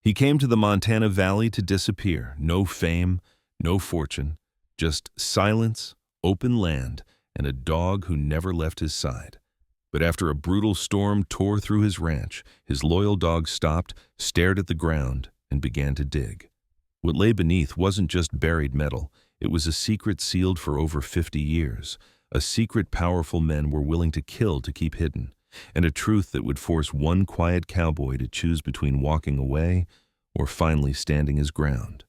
He came to the Montana Valley to disappear. No fame, no fortune, just silence, open land, and a dog who never left his side. But after a brutal storm tore through his ranch, his loyal dog stopped, stared at the ground, and began to dig. What lay beneath wasn't just buried metal. It was a secret sealed for over 50 years, a secret powerful men were willing to kill to keep hidden, and a truth that would force one quiet cowboy to choose between walking away or finally standing his ground.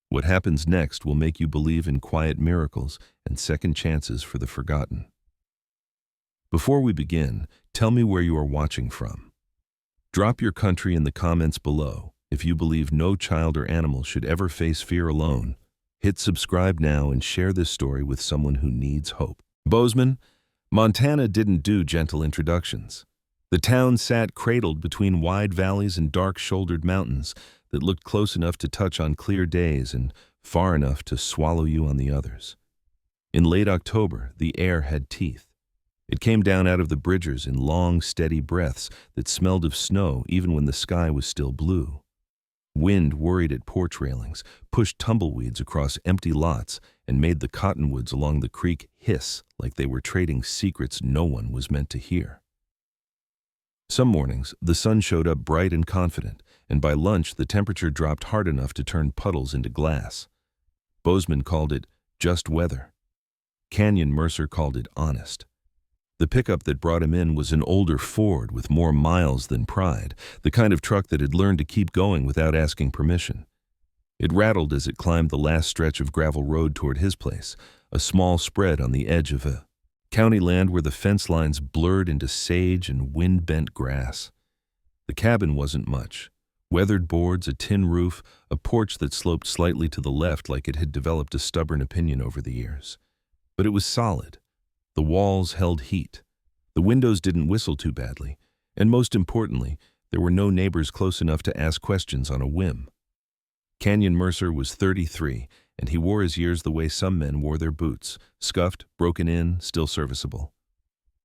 What happens next will make you believe in quiet miracles and second chances for the forgotten. Before we begin, tell me where you are watching from. Drop your country in the comments below. If you believe no child or animal should ever face fear alone, hit subscribe now and share this story with someone who needs hope. Bozeman, Montana didn't do gentle introductions. The town sat cradled between wide valleys and dark-shouldered mountains that looked close enough to touch on clear days and far enough to swallow you on the others. In late October, the air had teeth. It came down out of the bridges in long, steady breaths that smelled of snow even when the sky was still blue. Wind worried at porch railings, pushed tumbleweeds across empty lots, and made the cottonwoods along the creek hiss like they were trading secrets no one was meant to hear. Some mornings, the sun showed up bright and confident, and by lunch the temperature dropped hard enough to turn puddles into glass. Bozeman called it just weather. Canyon Mercer called it honest. The pickup that brought him in was an older Ford with more miles than pride, the kind of truck that had learned to keep going without asking permission. It rattled as it climbed the last stretch of gravel road toward his place, a small spread on the edge of a county land where the fence lines blurred into sage and wind-bent grass. The cabin wasn't much. Weathered boards, a tin roof, a porch that sloped slightly to the left like it had developed a stubborn opinion over the years. But it was solid. The walls held heat. The windows didn't whistle too badly. And most importantly, there were no neighbors close enough to ask questions on a whim. Canyon Mercer was 33, and he wore his years the way some men wore their boots, scuffed, broken in, still serviceable.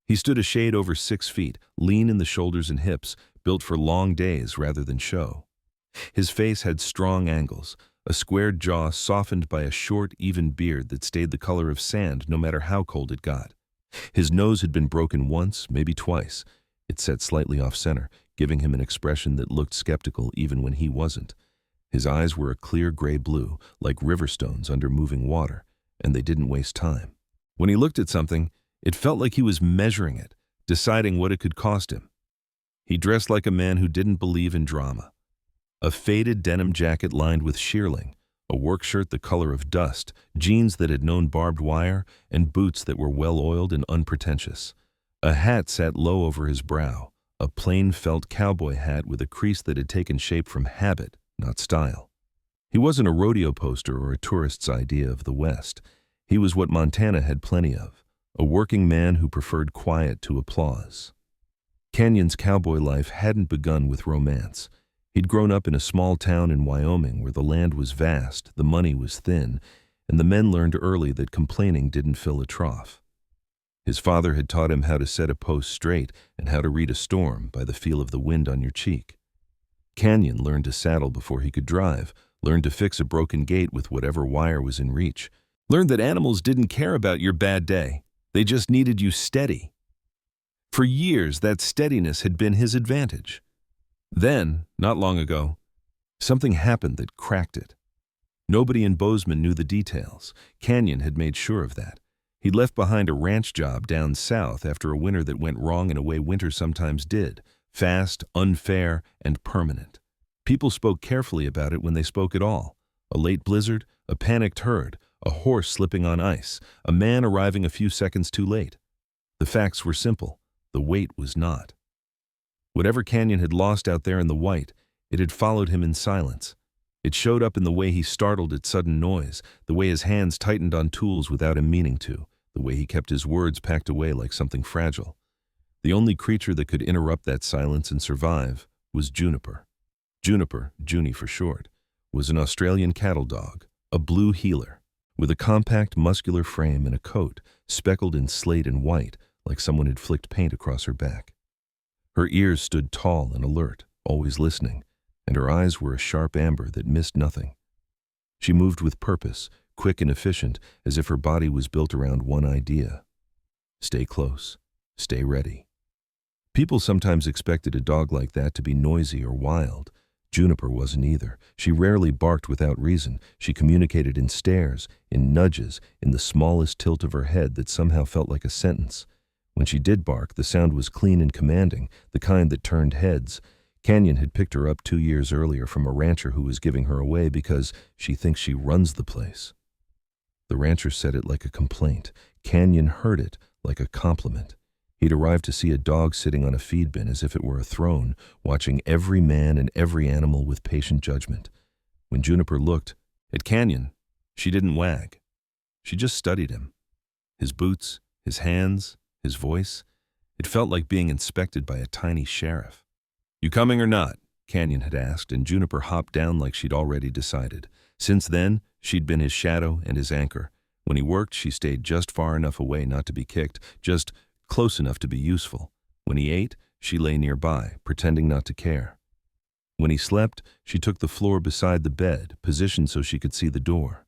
He stood a shade over 6 feet, lean in the shoulders and hips, built for long days rather than show. His face had strong angles, a squared jaw softened by a short, even beard that stayed the color of sand no matter how cold it got. His nose had been broken once, maybe twice. It sat slightly off-center, giving him an expression that looked skeptical even when he wasn't. His eyes were a clear gray blue, like river stones under moving water, and they didn't waste time. When he looked at something, it felt like he was measuring it, deciding what it could cost him. He dressed like a man who didn't believe in drama. A faded denim jacket lined with shearling, a work shirt the color of dust, jeans that had known barbed wire, and boots that were well-oiled and unpretentious. A hat sat low over his brow, a plain felt cowboy hat with a crease that had taken shape from habit, not style. He wasn't a rodeo poster or a tourist's idea of the West. He was what Montana had plenty of, a working man who preferred quiet to applause. Canyon's cowboy life hadn't begun with romance. He'd grown up in a small town in Wyoming where the land was vast, the money was thin, and the men learned early that complaining didn't fill a trough. His father had taught him how to set a post straight and how to read a storm by the feel of the wind on your cheek. Canyon learned to saddle before he could drive, learned to fix a broken gate with whatever wire was in reach, learned that animals didn't care about your bad day. They just needed you steady. For years, that steadiness had been his advantage. Then, not long ago, something happened that cracked it. Nobody in Bozeman knew the details. Canyon had made sure of that. He'd left behind a ranch job down south after a winter that went wrong in a way winter sometimes did, fast, unfair, and permanent. People spoke carefully about it when they spoke at all. A late blizzard, a panicked herd, a horse slipping on ice, a man arriving a few seconds too late. The facts were simple. The weight was not. Whatever Canyon had lost out there in the white, it had followed him in silence. It showed up in the way he startled at sudden noise, the way his hands tightened on tools without him meaning to, the way he kept his words packed away like something fragile. The only creature that could interrupt that silence and survive was Juniper. Juniper, Junie for short, was an Australian cattle dog, a blue heeler, with a compact, muscular frame and a coat speckled in slate and white like someone had flicked paint across her back. Her ears stood tall and alert, always listening, and her eyes were a sharp amber that missed nothing. She moved with purpose, quick and efficient, as if her body was built around one idea. Stay close. Stay ready. People sometimes expected a dog like that to be noisy or wild. Juniper wasn't either. She rarely barked without reason. She communicated in stares, in nudges, in the smallest tilt of her head that somehow felt like a sentence. When she did bark, the sound was clean and commanding, the kind that turned heads. Canyon had picked her up 2 years earlier from a rancher who was giving her away because she thinks she runs the place. The rancher said it like a complaint. Canyon heard it like a compliment. He'd arrived to see a dog sitting on a feed bin as if it were a throne, watching every man and every animal with patient judgment. When Juniper looked at Canyon, she didn't wag. She just studied him. His boots, his hands, his voice. It felt like being inspected by a tiny sheriff. "You coming or not?" Canyon had asked, and Juniper hopped down like she'd already decided. Since then, she'd been his shadow and his anchor. When he worked, she stayed just far enough away not to be kicked, just close enough to be useful. When he ate, she lay nearby, pretending not to care. When he slept, she took the floor beside the bed, positioned so she could see the door.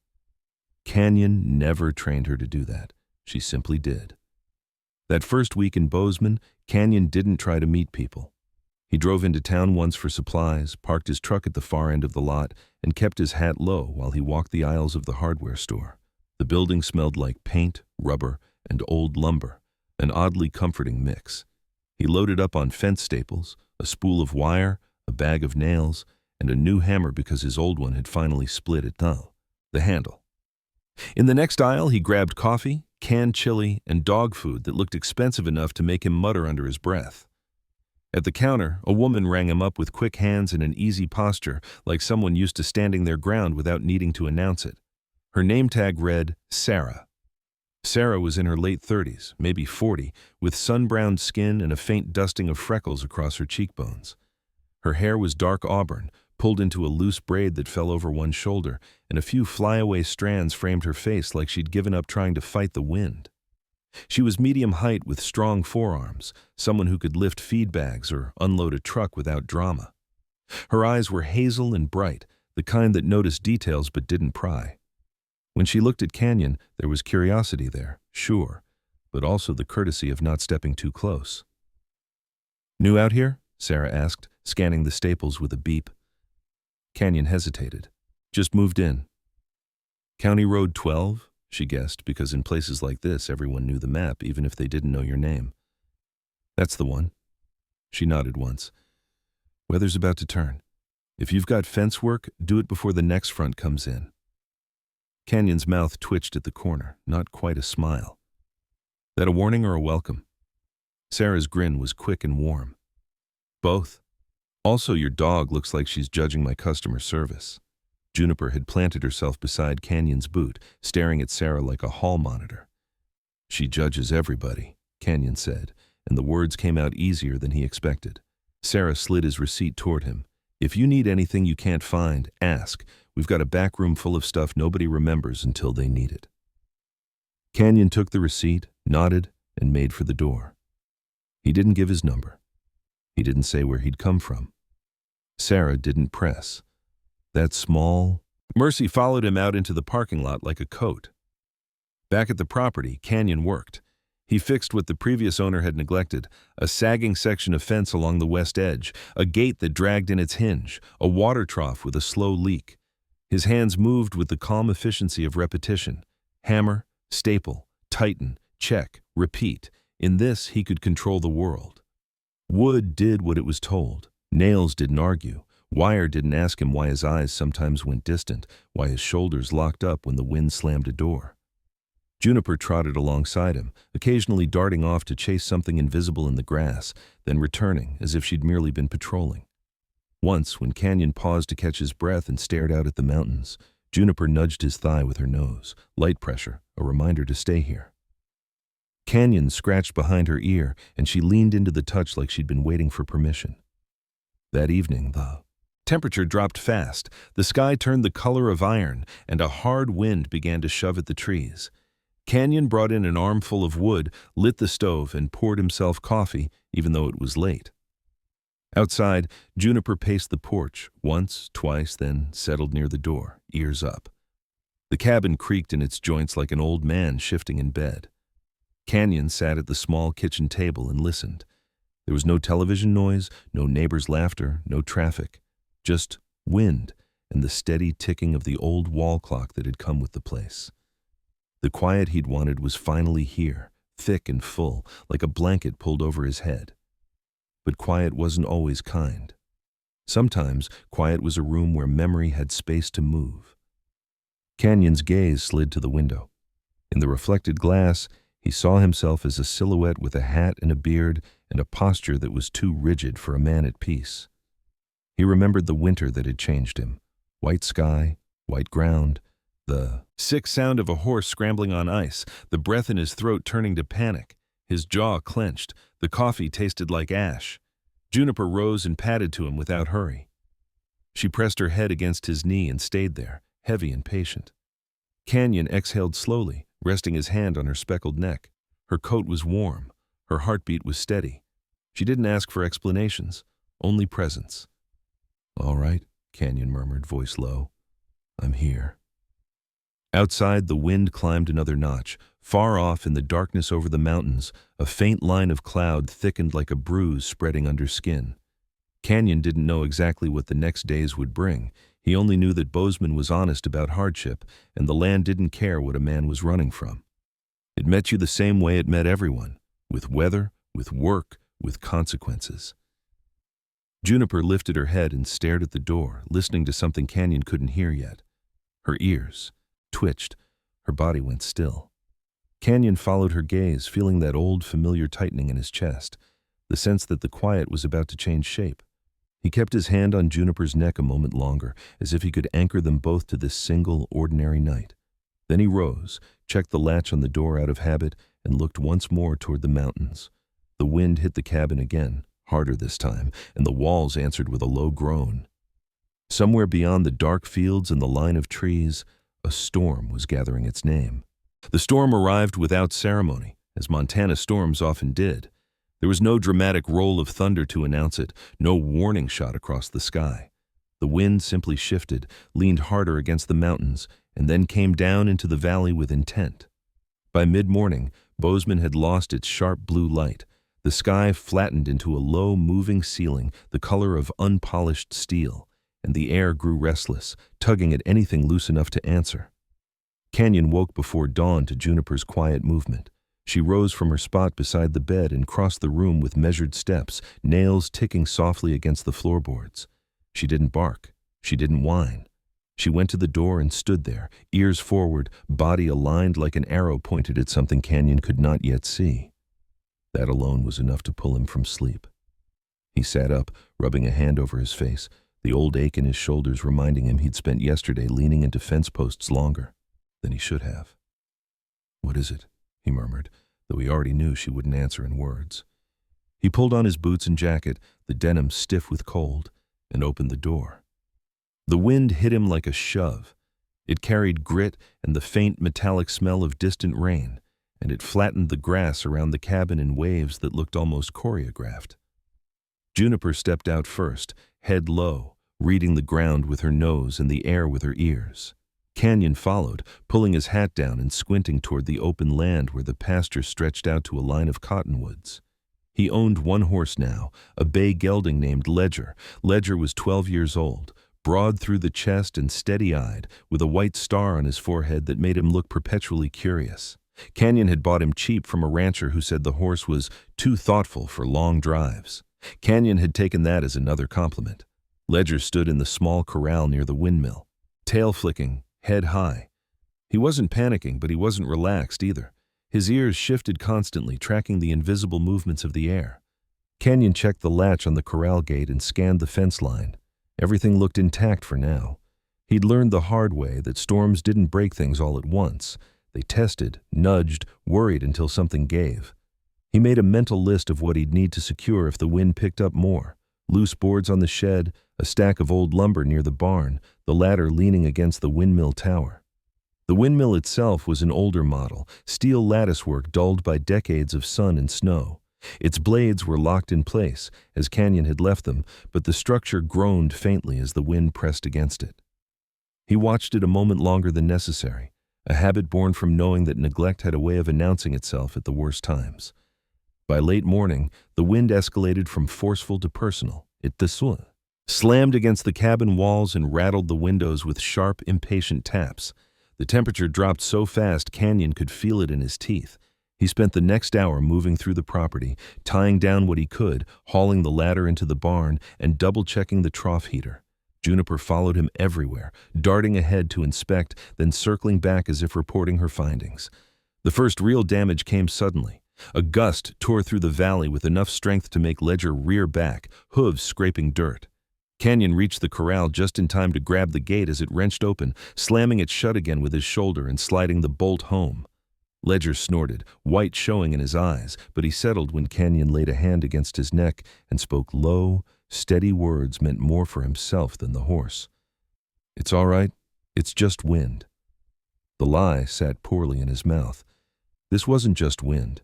Canyon never trained her to do that. She simply did. That first week in Bozeman, Canyon didn't try to meet people. He drove into town once for supplies, parked his truck at the far end of the lot, and kept his hat low while he walked the aisles of the hardware store. The building smelled like paint, rubber, and old lumber, an oddly comforting mix. He loaded up on fence staples, a spool of wire, a bag of nails, and a new hammer because his old one had finally split at the handle. In the next aisle, he grabbed coffee, canned chili, and dog food that looked expensive enough to make him mutter under his breath. At the counter, a woman rang him up with quick hands and an easy posture, like someone used to standing their ground without needing to announce it. Her name tag read Sarah. Sarah was in her late 30s, maybe 40, with sun-browned skin and a faint dusting of freckles across her cheekbones. Her hair was dark auburn, pulled into a loose braid that fell over one shoulder, and a few flyaway strands framed her face like she'd given up trying to fight the wind. She was medium height with strong forearms, someone who could lift feed bags or unload a truck without drama. Her eyes were hazel and bright, the kind that noticed details but didn't pry. When she looked at Canyon, there was curiosity there, sure, but also the courtesy of not stepping too close. "New out here?" Sarah asked, scanning the staples with a beep. Canyon hesitated. "Just moved in." "County Road 12?" she guessed, because in places like this, everyone knew the map, even if they didn't know your name. "That's the one." She nodded once. "Weather's about to turn. If you've got fence work, do it before the next front comes in." Canyon's mouth twitched at the corner, not quite a smile. "That a warning or a welcome?" Sarah's grin was quick and warm. "Both. Also, your dog looks like she's judging my customer service." Juniper had planted herself beside Canyon's boot, staring at Sarah like a hall monitor. "She judges everybody," Canyon said, and the words came out easier than he expected. Sarah slid his receipt toward him. "If you need anything you can't find, ask. We've got a back room full of stuff nobody remembers until they need it." Canyon took the receipt, nodded, and made for the door. He didn't give his number. He didn't say where he'd come from. Sarah didn't press. That small Mercy followed him out into the parking lot like a coat. Back at the property, Canyon worked. He fixed what the previous owner had neglected, a sagging section of fence along the west edge, a gate that dragged in its hinge, a water trough with a slow leak. His hands moved with the calm efficiency of repetition. Hammer, staple, tighten, check, repeat. In this, he could control the world. Wood did what it was told. Nails didn't argue. Wire didn't ask him why his eyes sometimes went distant, why his shoulders locked up when the wind slammed a door. Juniper trotted alongside him, occasionally darting off to chase something invisible in the grass, then returning as if she'd merely been patrolling. Once, when Canyon paused to catch his breath and stared out at the mountains, Juniper nudged his thigh with her nose, light pressure, a reminder to stay here. Canyon scratched behind her ear, and she leaned into the touch like she'd been waiting for permission. That evening, the temperature dropped fast, the sky turned the color of iron, and a hard wind began to shove at the trees. Canyon brought in an armful of wood, lit the stove, and poured himself coffee, even though it was late. Outside, Juniper paced the porch, once, twice, then settled near the door, ears up. The cabin creaked in its joints like an old man shifting in bed. Canyon sat at the small kitchen table and listened. There was no television noise, no neighbors' laughter, no traffic. Just wind and the steady ticking of the old wall clock that had come with the place. The quiet he'd wanted was finally here, thick and full, like a blanket pulled over his head. But quiet wasn't always kind. Sometimes quiet was a room where memory had space to move. Canyon's gaze slid to the window. In the reflected glass, he saw himself as a silhouette with a hat and a beard and a posture that was too rigid for a man at peace. He remembered the winter that had changed him. White sky, white ground, the sick sound of a horse scrambling on ice, the breath in his throat turning to panic. His jaw clenched. The coffee tasted like ash. Juniper rose and padded to him without hurry. She pressed her head against his knee and stayed there, heavy and patient. Canyon exhaled slowly, resting his hand on her speckled neck. Her coat was warm. Her heartbeat was steady. She didn't ask for explanations, only presence. "All right," Canyon murmured, voice low. "I'm here." Outside, the wind climbed another notch. Far off in the darkness over the mountains, a faint line of cloud thickened like a bruise spreading under skin. Canyon didn't know exactly what the next days would bring. He only knew that Bozeman was honest about hardship, and the land didn't care what a man was running from. It met you the same way it met everyone, with weather, with work, with consequences. Juniper lifted her head and stared at the door, listening to something Canyon couldn't hear yet. Her ears twitched. Her body went still. Canyon followed her gaze, feeling that old, familiar tightening in his chest, the sense that the quiet was about to change shape. He kept his hand on Juniper's neck a moment longer, as if he could anchor them both to this single, ordinary night. Then he rose, checked the latch on the door out of habit, and looked once more toward the mountains. The wind hit the cabin again, harder this time, and the walls answered with a low groan. Somewhere beyond the dark fields and the line of trees, a storm was gathering its name. The storm arrived without ceremony, as Montana storms often did. There was no dramatic roll of thunder to announce it, no warning shot across the sky. The wind simply shifted, leaned harder against the mountains, and then came down into the valley with intent. By mid-morning, Bozeman had lost its sharp blue light. The sky flattened into a low, moving ceiling, the color of unpolished steel, and the air grew restless, tugging at anything loose enough to answer. Canyon woke before dawn to Juniper's quiet movement. She rose from her spot beside the bed and crossed the room with measured steps, nails ticking softly against the floorboards. She didn't bark. She didn't whine. She went to the door and stood there, ears forward, body aligned like an arrow pointed at something Canyon could not yet see. That alone was enough to pull him from sleep. He sat up, rubbing a hand over his face, the old ache in his shoulders reminding him he'd spent yesterday leaning into fence posts longer than he should have. "What is it?" he murmured, though he already knew she wouldn't answer in words. He pulled on his boots and jacket, the denim stiff with cold, and opened the door. The wind hit him like a shove. It carried grit and the faint metallic smell of distant rain, and it flattened the grass around the cabin in waves that looked almost choreographed. Juniper stepped out first, head low, reading the ground with her nose and the air with her ears. Canyon followed, pulling his hat down and squinting toward the open land where the pasture stretched out to a line of cottonwoods. He owned one horse now, a bay gelding named Ledger. Ledger was 12 years old, broad through the chest and steady-eyed, with a white star on his forehead that made him look perpetually curious. Canyon had bought him cheap from a rancher who said the horse was too thoughtful for long drives. Canyon had taken that as another compliment. Ledger stood in the small corral near the windmill, tail flicking, head high. He wasn't panicking, but he wasn't relaxed either. His ears shifted constantly, tracking the invisible movements of the air. Canyon checked the latch on the corral gate and scanned the fence line. Everything looked intact for now. He'd learned the hard way that storms didn't break things all at once. They tested, nudged, worried until something gave. He made a mental list of what he'd need to secure if the wind picked up more. Loose boards on the shed, a stack of old lumber near the barn, the latter leaning against the windmill tower. The windmill itself was an older model, steel latticework dulled by decades of sun and snow. Its blades were locked in place, as Canyon had left them, but the structure groaned faintly as the wind pressed against it. He watched it a moment longer than necessary, a habit born from knowing that neglect had a way of announcing itself at the worst times. By late morning, the wind escalated from forceful to personal. It slammed against the cabin walls and rattled the windows with sharp, impatient taps. The temperature dropped so fast Canyon could feel it in his teeth. He spent the next hour moving through the property, tying down what he could, hauling the ladder into the barn, and double-checking the trough heater. Juniper followed him everywhere, darting ahead to inspect, then circling back as if reporting her findings. The first real damage came suddenly. A gust tore through the valley with enough strength to make Ledger rear back, hooves scraping dirt. Canyon reached the corral just in time to grab the gate as it wrenched open, slamming it shut again with his shoulder and sliding the bolt home. Ledger snorted, white showing in his eyes, but he settled when Canyon laid a hand against his neck and spoke low, steady words meant more for himself than the horse. "It's all right. It's just wind." The lie sat poorly in his mouth. This wasn't just wind.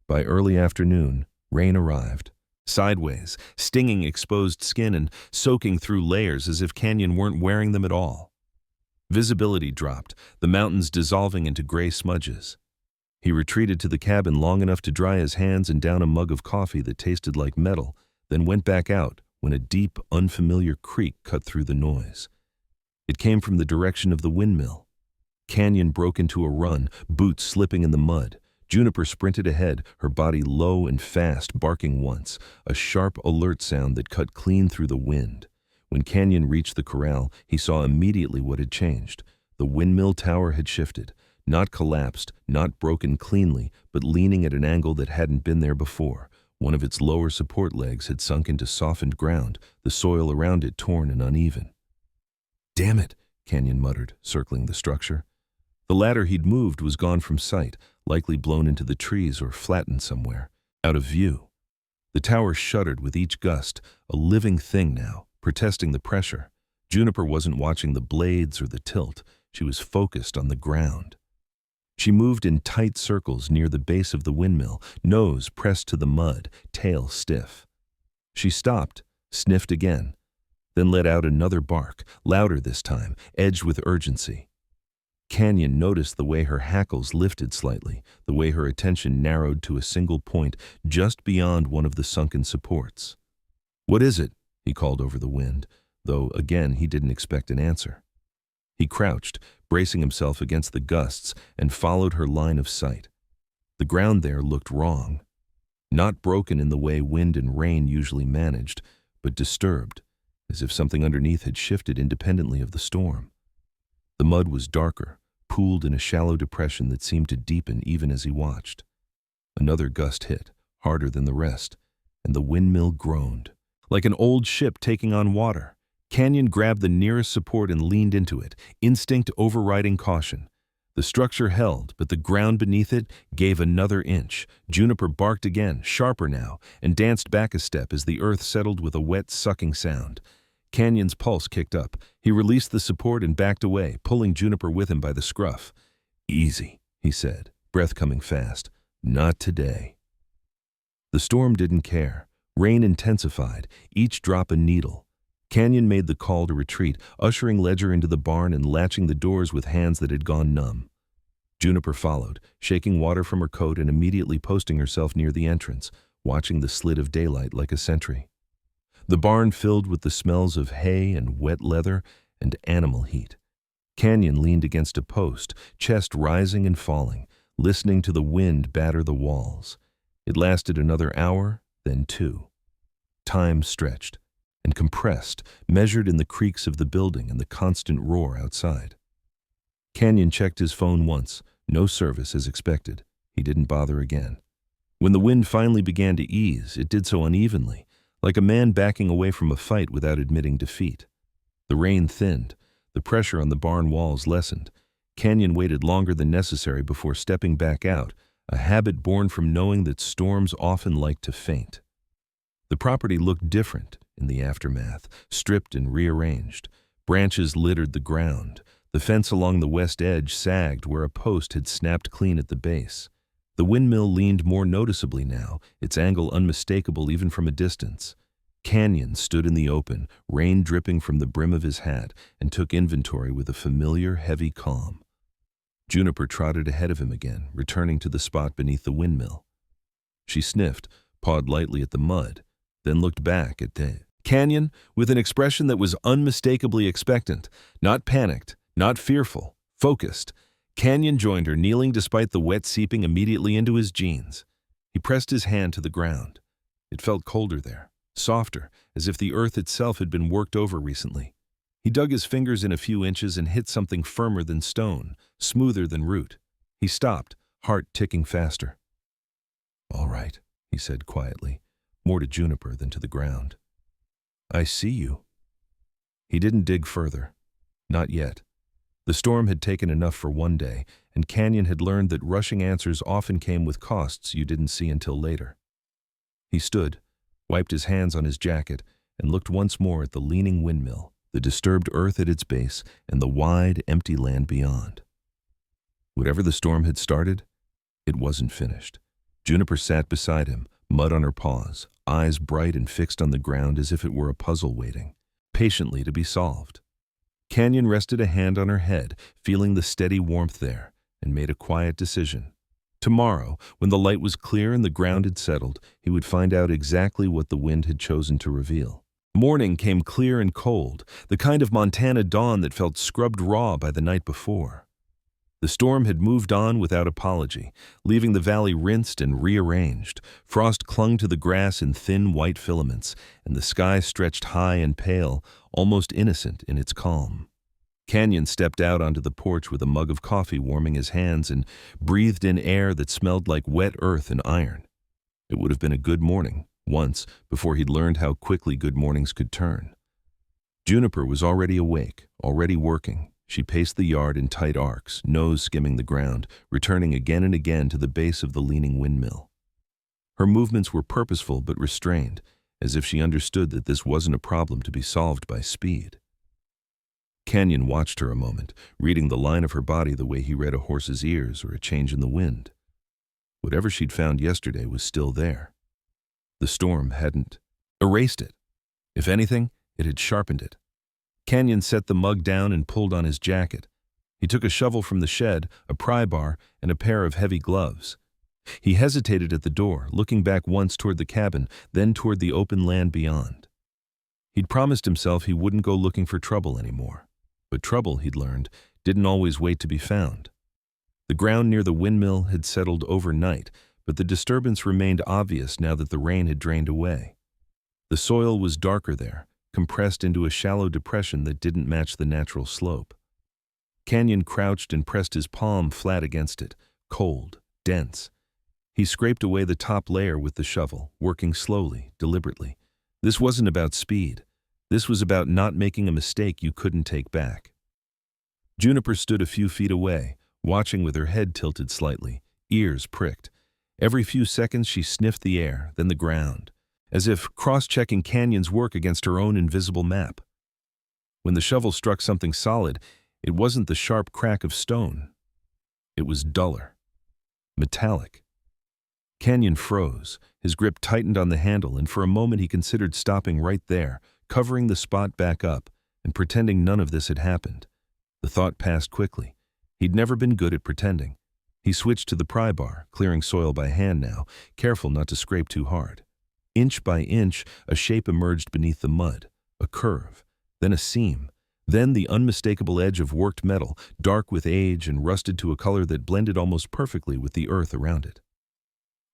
By early afternoon, rain arrived. Sideways, stinging exposed skin and soaking through layers as if Canyon weren't wearing them at all. Visibility dropped, the mountains dissolving into gray smudges. He retreated to the cabin long enough to dry his hands and down a mug of coffee that tasted like metal, then went back out when a deep, unfamiliar creak cut through the noise. It came from the direction of the windmill. Canyon broke into a run, boots slipping in the mud. Juniper sprinted ahead, her body low and fast, barking once, a sharp, alert sound that cut clean through the wind. When Canyon reached the corral, he saw immediately what had changed. The windmill tower had shifted. Not collapsed, not broken cleanly, but leaning at an angle that hadn't been there before. One of its lower support legs had sunk into softened ground, the soil around it torn and uneven. "Damn it," Canyon muttered, circling the structure. The ladder he'd moved was gone from sight, likely blown into the trees or flattened somewhere, out of view. The tower shuddered with each gust, a living thing now, protesting the pressure. Juniper wasn't watching the blades or the tilt. She was focused on the ground. She moved in tight circles near the base of the windmill, nose pressed to the mud, tail stiff. She stopped, sniffed again, then let out another bark, louder this time, edged with urgency. Canyon noticed the way her hackles lifted slightly, the way her attention narrowed to a single point just beyond one of the sunken supports. "What is it?" he called over the wind, though again he didn't expect an answer. He crouched, bracing himself against the gusts, and followed her line of sight. The ground there looked wrong. Not broken in the way wind and rain usually managed, but disturbed, as if something underneath had shifted independently of the storm. The mud was darker, pooled in a shallow depression that seemed to deepen even as he watched. Another gust hit, harder than the rest, and the windmill groaned. Like an old ship taking on water, Canyon grabbed the nearest support and leaned into it, instinct overriding caution. The structure held, but the ground beneath it gave another inch. Juniper barked again, sharper now, and danced back a step as the earth settled with a wet, sucking sound. Canyon's pulse kicked up. He released the support and backed away, pulling Juniper with him by the scruff. "Easy," he said, breath coming fast. "Not today." The storm didn't care. Rain intensified, each drop a needle. Canyon made the call to retreat, ushering Ledger into the barn and latching the doors with hands that had gone numb. Juniper followed, shaking water from her coat and immediately posting herself near the entrance, watching the slit of daylight like a sentry. The barn filled with the smells of hay and wet leather and animal heat. Canyon leaned against a post, chest rising and falling, listening to the wind batter the walls. It lasted another hour, then two. Time stretched and compressed, measured in the creaks of the building and the constant roar outside. Canyon checked his phone once, no service as expected. He didn't bother again. When the wind finally began to ease, it did so unevenly, like a man backing away from a fight without admitting defeat. The rain thinned, the pressure on the barn walls lessened. Canyon waited longer than necessary before stepping back out, a habit born from knowing that storms often like to faint. The property looked different in the aftermath, stripped and rearranged. Branches littered the ground. The fence along the west edge sagged where a post had snapped clean at the base. The windmill leaned more noticeably now, its angle unmistakable even from a distance. Canyon stood in the open, rain dripping from the brim of his hat, and took inventory with a familiar, heavy calm. Juniper trotted ahead of him again, returning to the spot beneath the windmill. She sniffed, pawed lightly at the mud, then looked back at Canyon with an expression that was unmistakably expectant, not panicked, not fearful, focused. Canyon joined her, kneeling despite the wet seeping immediately into his jeans. He pressed his hand to the ground. It felt colder there, softer, as if the earth itself had been worked over recently. He dug his fingers in a few inches and hit something firmer than stone, smoother than root. He stopped, heart ticking faster. "All right," he said quietly, more to Juniper than to the ground. "I see you." He didn't dig further. Not yet. The storm had taken enough for one day, and Canyon had learned that rushing answers often came with costs you didn't see until later. He stood, wiped his hands on his jacket, and looked once more at the leaning windmill, the disturbed earth at its base, and the wide, empty land beyond. Whatever the storm had started, it wasn't finished. Juniper sat beside him, mud on her paws, eyes bright and fixed on the ground as if it were a puzzle waiting, patiently to be solved. Canyon rested a hand on her head, feeling the steady warmth there, and made a quiet decision. Tomorrow, when the light was clear and the ground had settled, he would find out exactly what the wind had chosen to reveal. Morning came clear and cold, the kind of Montana dawn that felt scrubbed raw by the night before. The storm had moved on without apology, leaving the valley rinsed and rearranged. Frost clung to the grass in thin white filaments, and the sky stretched high and pale, almost innocent in its calm. Canyon stepped out onto the porch with a mug of coffee warming his hands and breathed in air that smelled like wet earth and iron. It would have been a good morning, once, before he'd learned how quickly good mornings could turn. Juniper was already awake, already working. She paced the yard in tight arcs, nose skimming the ground, returning again and again to the base of the leaning windmill. Her movements were purposeful but restrained, as if she understood that this wasn't a problem to be solved by speed. Canyon watched her a moment, reading the line of her body the way he read a horse's ears or a change in the wind. Whatever she'd found yesterday was still there. The storm hadn't erased it. If anything, it had sharpened it. Canyon set the mug down and pulled on his jacket. He took a shovel from the shed, a pry bar, and a pair of heavy gloves. He hesitated at the door, looking back once toward the cabin, then toward the open land beyond. He'd promised himself he wouldn't go looking for trouble anymore. But trouble, he'd learned, didn't always wait to be found. The ground near the windmill had settled overnight, but the disturbance remained obvious now that the rain had drained away. The soil was darker there, compressed into a shallow depression that didn't match the natural slope. Canyon crouched and pressed his palm flat against it, cold, dense. He scraped away the top layer with the shovel, working slowly, deliberately. This wasn't about speed. This was about not making a mistake you couldn't take back. Juniper stood a few feet away, watching with her head tilted slightly, ears pricked. Every few seconds she sniffed the air, then the ground, as if cross-checking Canyon's work against her own invisible map. When the shovel struck something solid, it wasn't the sharp crack of stone. It was duller, metallic. Canyon froze, his grip tightened on the handle, and for a moment he considered stopping right there, covering the spot back up, and pretending none of this had happened. The thought passed quickly. He'd never been good at pretending. He switched to the pry bar, clearing soil by hand now, careful not to scrape too hard. Inch by inch, a shape emerged beneath the mud, a curve, then a seam, then the unmistakable edge of worked metal, dark with age and rusted to a color that blended almost perfectly with the earth around it.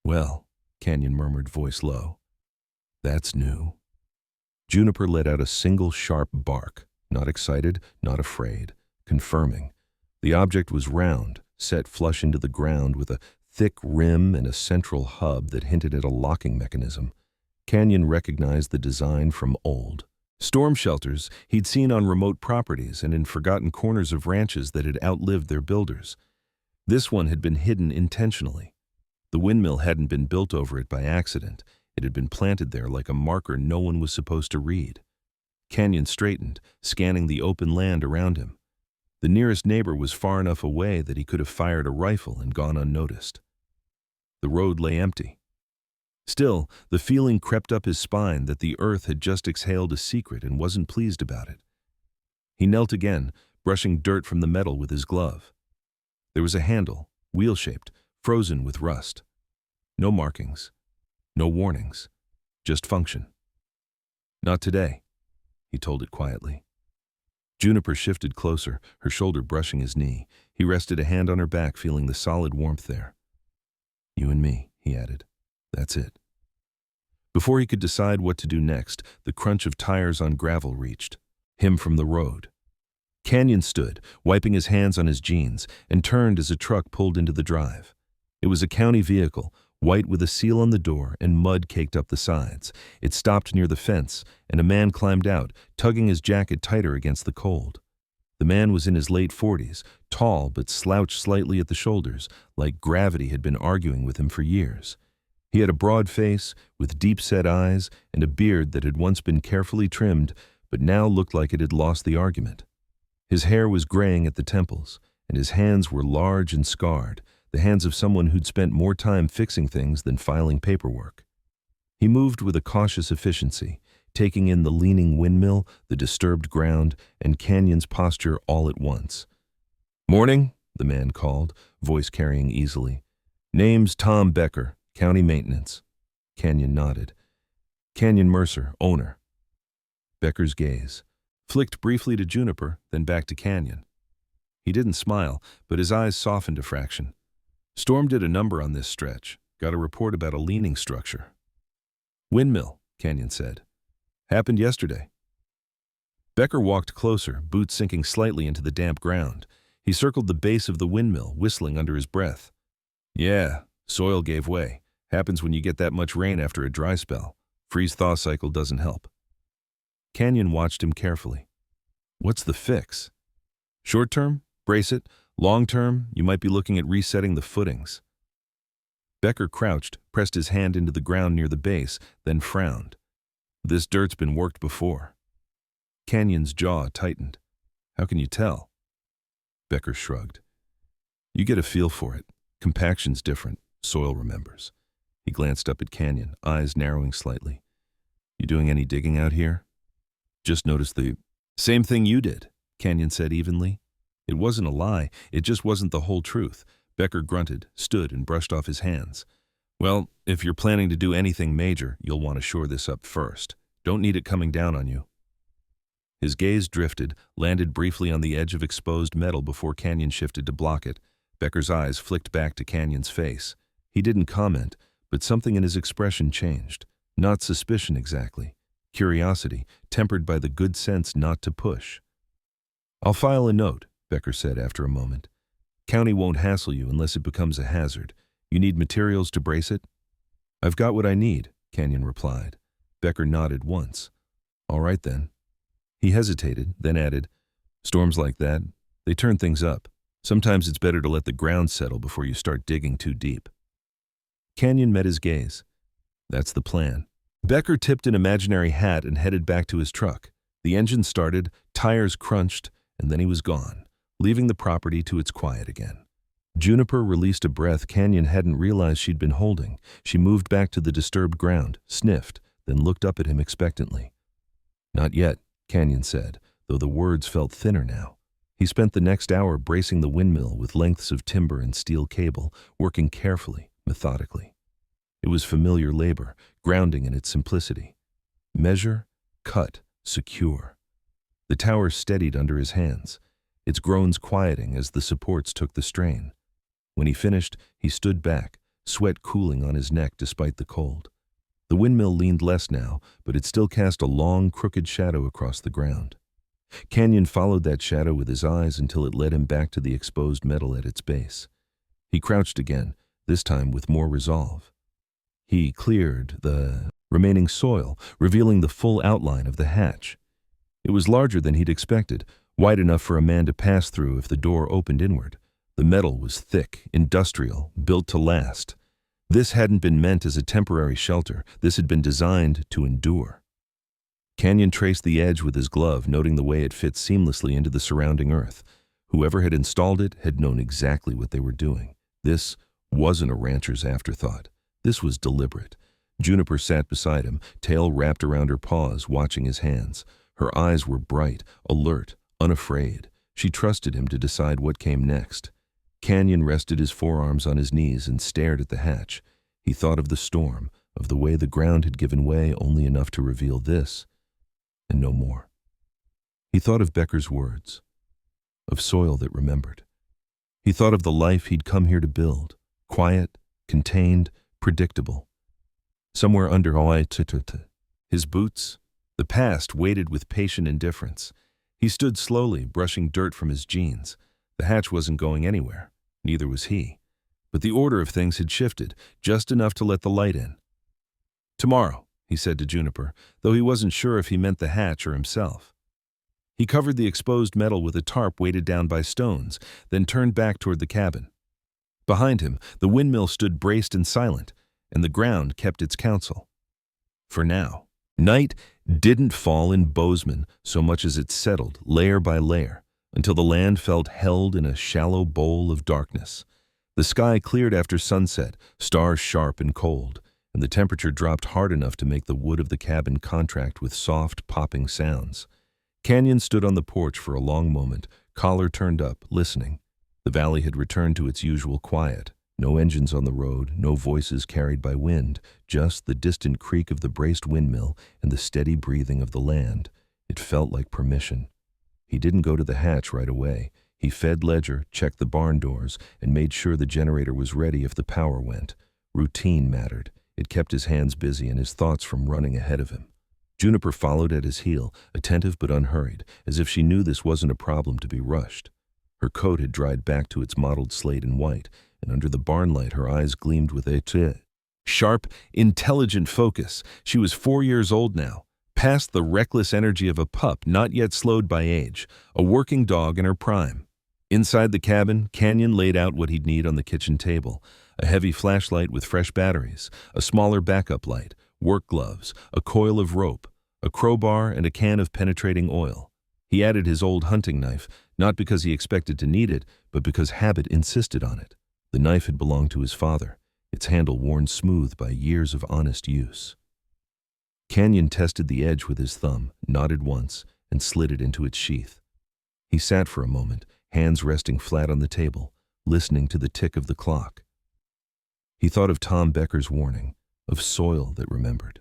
"Well," Canyon murmured, voice low, "that's new." Juniper let out a single sharp bark, not excited, not afraid, confirming. The object was round, set flush into the ground with a thick rim and a central hub that hinted at a locking mechanism. Canyon recognized the design from old storm shelters he'd seen on remote properties and in forgotten corners of ranches that had outlived their builders. This one had been hidden intentionally. The windmill hadn't been built over it by accident. It had been planted there like a marker no one was supposed to read. Canyon straightened, scanning the open land around him. The nearest neighbor was far enough away that he could have fired a rifle and gone unnoticed. The road lay empty. Still, the feeling crept up his spine that the earth had just exhaled a secret and wasn't pleased about it. He knelt again, brushing dirt from the metal with his glove. There was a handle, wheel-shaped, frozen with rust. No markings, no warnings, just function. Not today, he told it quietly. Juniper shifted closer, her shoulder brushing his knee. He rested a hand on her back, feeling the solid warmth there. You and me, he added. That's it. Before he could decide what to do next, the crunch of tires on gravel reached him from the road. Canyon stood, wiping his hands on his jeans, and turned as a truck pulled into the drive. It was a county vehicle, white with a seal on the door and mud caked up the sides. It stopped near the fence, and a man climbed out, tugging his jacket tighter against the cold. The man was in his late 40s, tall but slouched slightly at the shoulders, like gravity had been arguing with him for years. He had a broad face, with deep-set eyes, and a beard that had once been carefully trimmed, but now looked like it had lost the argument. His hair was graying at the temples, and his hands were large and scarred, the hands of someone who'd spent more time fixing things than filing paperwork. He moved with a cautious efficiency, taking in the leaning windmill, the disturbed ground, and Canyon's posture all at once. "Morning," the man called, voice carrying easily. "Name's Tom Becker, County Maintenance." Canyon nodded. "Canyon Mercer, owner." Becker's gaze flicked briefly to Juniper, then back to Canyon. He didn't smile, but his eyes softened a fraction. "Storm did a number on this stretch. Got a report about a leaning structure." "Windmill," Canyon said. "Happened yesterday." Becker walked closer, boots sinking slightly into the damp ground. He circled the base of the windmill, whistling under his breath. "Yeah, soil gave way. Happens when you get that much rain after a dry spell. Freeze-thaw cycle doesn't help." Canyon watched him carefully. "What's the fix?" "Short term, brace it. Long term, you might be looking at resetting the footings." Becker crouched, pressed his hand into the ground near the base, then frowned. "This dirt's been worked before." Canyon's jaw tightened. "How can you tell?" Becker shrugged. "You get a feel for it. Compaction's different. Soil remembers." He glanced up at Canyon, eyes narrowing slightly. "You doing any digging out here?" "Just noticed the same thing you did," Canyon said evenly. It wasn't a lie, it just wasn't the whole truth. Becker grunted, stood, and brushed off his hands. "Well, if you're planning to do anything major, you'll want to shore this up first. Don't need it coming down on you." His gaze drifted, landed briefly on the edge of exposed metal before Canyon shifted to block it. Becker's eyes flicked back to Canyon's face. He didn't comment, but something in his expression changed. Not suspicion exactly. Curiosity, tempered by the good sense not to push. "I'll file a note," Becker said after a moment. "County won't hassle you unless it becomes a hazard. You need materials to brace it?" "I've got what I need," Canyon replied. Becker nodded once. "All right then." He hesitated, then added, "Storms like that, they turn things up. Sometimes it's better to let the ground settle before you start digging too deep." Canyon met his gaze. "That's the plan." Becker tipped an imaginary hat and headed back to his truck. The engine started, tires crunched, and then he was gone, leaving the property to its quiet again. Juniper released a breath Canyon hadn't realized she'd been holding. She moved back to the disturbed ground, sniffed, then looked up at him expectantly. "Not yet," Canyon said, though the words felt thinner now. He spent the next hour bracing the windmill with lengths of timber and steel cable, working carefully, methodically. It was familiar labor, grounding in its simplicity. Measure, cut, secure. The tower steadied under his hands, its groans quieting as the supports took the strain. When he finished, he stood back, sweat cooling on his neck despite the cold. The windmill leaned less now, but it still cast a long, crooked shadow across the ground. Canyon followed that shadow with his eyes until it led him back to the exposed metal at its base. He crouched again, this time with more resolve. He cleared the remaining soil, revealing the full outline of the hatch. It was larger than he'd expected, wide enough for a man to pass through if the door opened inward. The metal was thick, industrial, built to last. This hadn't been meant as a temporary shelter. This had been designed to endure. Canyon traced the edge with his glove, noting the way it fit seamlessly into the surrounding earth. Whoever had installed it had known exactly what they were doing. This wasn't a rancher's afterthought. This was deliberate. Juniper sat beside him, tail wrapped around her paws, watching his hands. Her eyes were bright, alert, unafraid. She trusted him to decide what came next. Canyon rested his forearms on his knees and stared at the hatch. He thought of the storm, of the way the ground had given way only enough to reveal this, and no more. He thought of Becker's words, of soil that remembered. He thought of the life he'd come here to build, quiet, contained, predictable. Somewhere under his boots, the past waited with patient indifference. He stood slowly, brushing dirt from his jeans. The hatch wasn't going anywhere. Neither was he. But the order of things had shifted, just enough to let the light in. "Tomorrow," he said to Juniper, though he wasn't sure if he meant the hatch or himself. He covered the exposed metal with a tarp weighted down by stones, then turned back toward the cabin. Behind him, the windmill stood braced and silent, and the ground kept its counsel. For now. Night didn't fall in Bozeman so much as it settled, layer by layer, until the land felt held in a shallow bowl of darkness. The sky cleared after sunset, stars sharp and cold, and the temperature dropped hard enough to make the wood of the cabin contract with soft, popping sounds. Canyon stood on the porch for a long moment, collar turned up, listening. The valley had returned to its usual quiet. No engines on the road, no voices carried by wind, just the distant creak of the braced windmill and the steady breathing of the land. It felt like permission. He didn't go to the hatch right away. He fed Ledger, checked the barn doors, and made sure the generator was ready if the power went. Routine mattered. It kept his hands busy and his thoughts from running ahead of him. Juniper followed at his heel, attentive but unhurried, as if she knew this wasn't a problem to be rushed. Her coat had dried back to its mottled slate and white, and under the barn light her eyes gleamed with a sharp, intelligent focus. She was 4 years old now, past the reckless energy of a pup not yet slowed by age, a working dog in her prime. Inside the cabin, Canyon laid out what he'd need on the kitchen table: a heavy flashlight with fresh batteries, a smaller backup light, work gloves, a coil of rope, a crowbar, and a can of penetrating oil. He added his old hunting knife, not because he expected to need it, but because habit insisted on it. The knife had belonged to his father, its handle worn smooth by years of honest use. Canyon tested the edge with his thumb, nodded once, and slid it into its sheath. He sat for a moment, hands resting flat on the table, listening to the tick of the clock. He thought of Tom Becker's warning, of soil that remembered.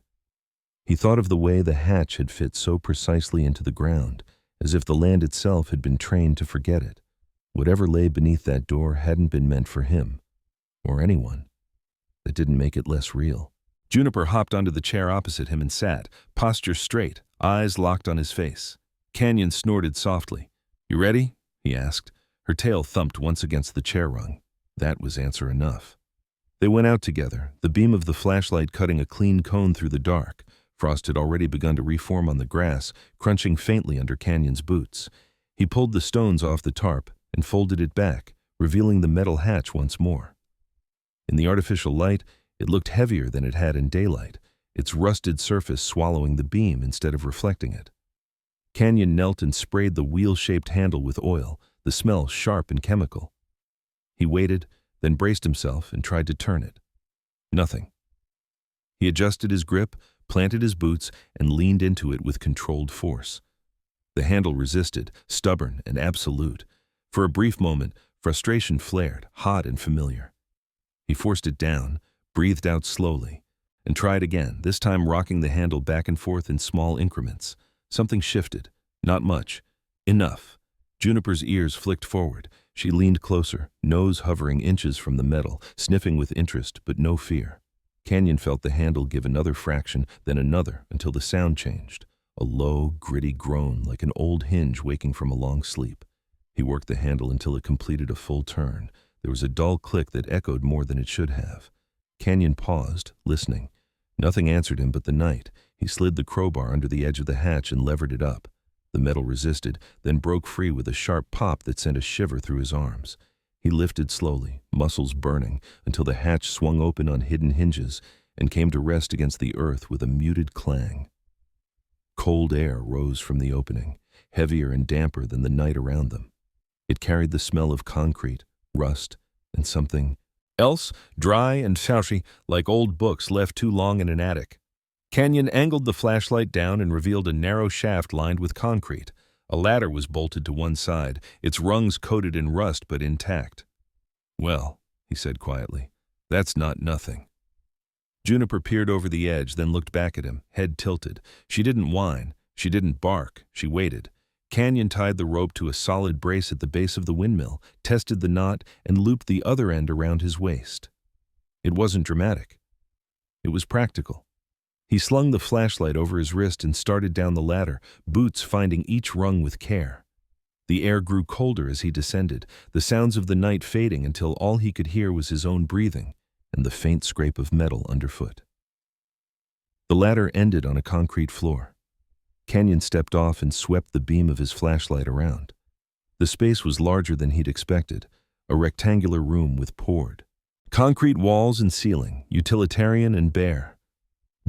He thought of the way the hatch had fit so precisely into the ground, as if the land itself had been trained to forget it. Whatever lay beneath that door hadn't been meant for him, or anyone. That didn't make it less real. Juniper hopped onto the chair opposite him and sat, posture straight, eyes locked on his face. Canyon snorted softly. "You ready?" he asked. Her tail thumped once against the chair rung. That was answer enough. They went out together, the beam of the flashlight cutting a clean cone through the dark. Frost had already begun to reform on the grass, crunching faintly under Canyon's boots. He pulled the stones off the tarp and folded it back, revealing the metal hatch once more. In the artificial light, it looked heavier than it had in daylight, its rusted surface swallowing the beam instead of reflecting it. Canyon knelt and sprayed the wheel-shaped handle with oil, the smell sharp and chemical. He waited, then braced himself and tried to turn it. Nothing. He adjusted his grip, planted his boots, and leaned into it with controlled force. The handle resisted, stubborn and absolute. For a brief moment, frustration flared, hot and familiar. He forced it down, breathed out slowly, and tried again, this time rocking the handle back and forth in small increments. Something shifted. Not much. Enough. Juniper's ears flicked forward. She leaned closer, nose hovering inches from the metal, sniffing with interest but no fear. Canyon felt the handle give another fraction, then another, until the sound changed. A low, gritty groan like an old hinge waking from a long sleep. He worked the handle until it completed a full turn. There was a dull click that echoed more than it should have. Canyon paused, listening. Nothing answered him but the night. He slid the crowbar under the edge of the hatch and levered it up. The metal resisted, then broke free with a sharp pop that sent a shiver through his arms. He lifted slowly, muscles burning, until the hatch swung open on hidden hinges and came to rest against the earth with a muted clang. Cold air rose from the opening, heavier and damper than the night around them. It carried the smell of concrete, rust, and something else dry and slouchy like old books left too long in an attic. Canyon angled the flashlight down and revealed a narrow shaft lined with concrete. A ladder was bolted to one side, its rungs coated in rust but intact. "Well," he said quietly, "that's not nothing." Juniper peered over the edge, then looked back at him, head tilted. She didn't whine. She didn't bark. She waited. Canyon tied the rope to a solid brace at the base of the windmill, tested the knot, and looped the other end around his waist. It wasn't dramatic. It was practical. He slung the flashlight over his wrist and started down the ladder, boots finding each rung with care. The air grew colder as he descended, the sounds of the night fading until all he could hear was his own breathing and the faint scrape of metal underfoot. The ladder ended on a concrete floor. Canyon stepped off and swept the beam of his flashlight around. The space was larger than he'd expected, a rectangular room with poured concrete walls and ceiling, utilitarian and bare.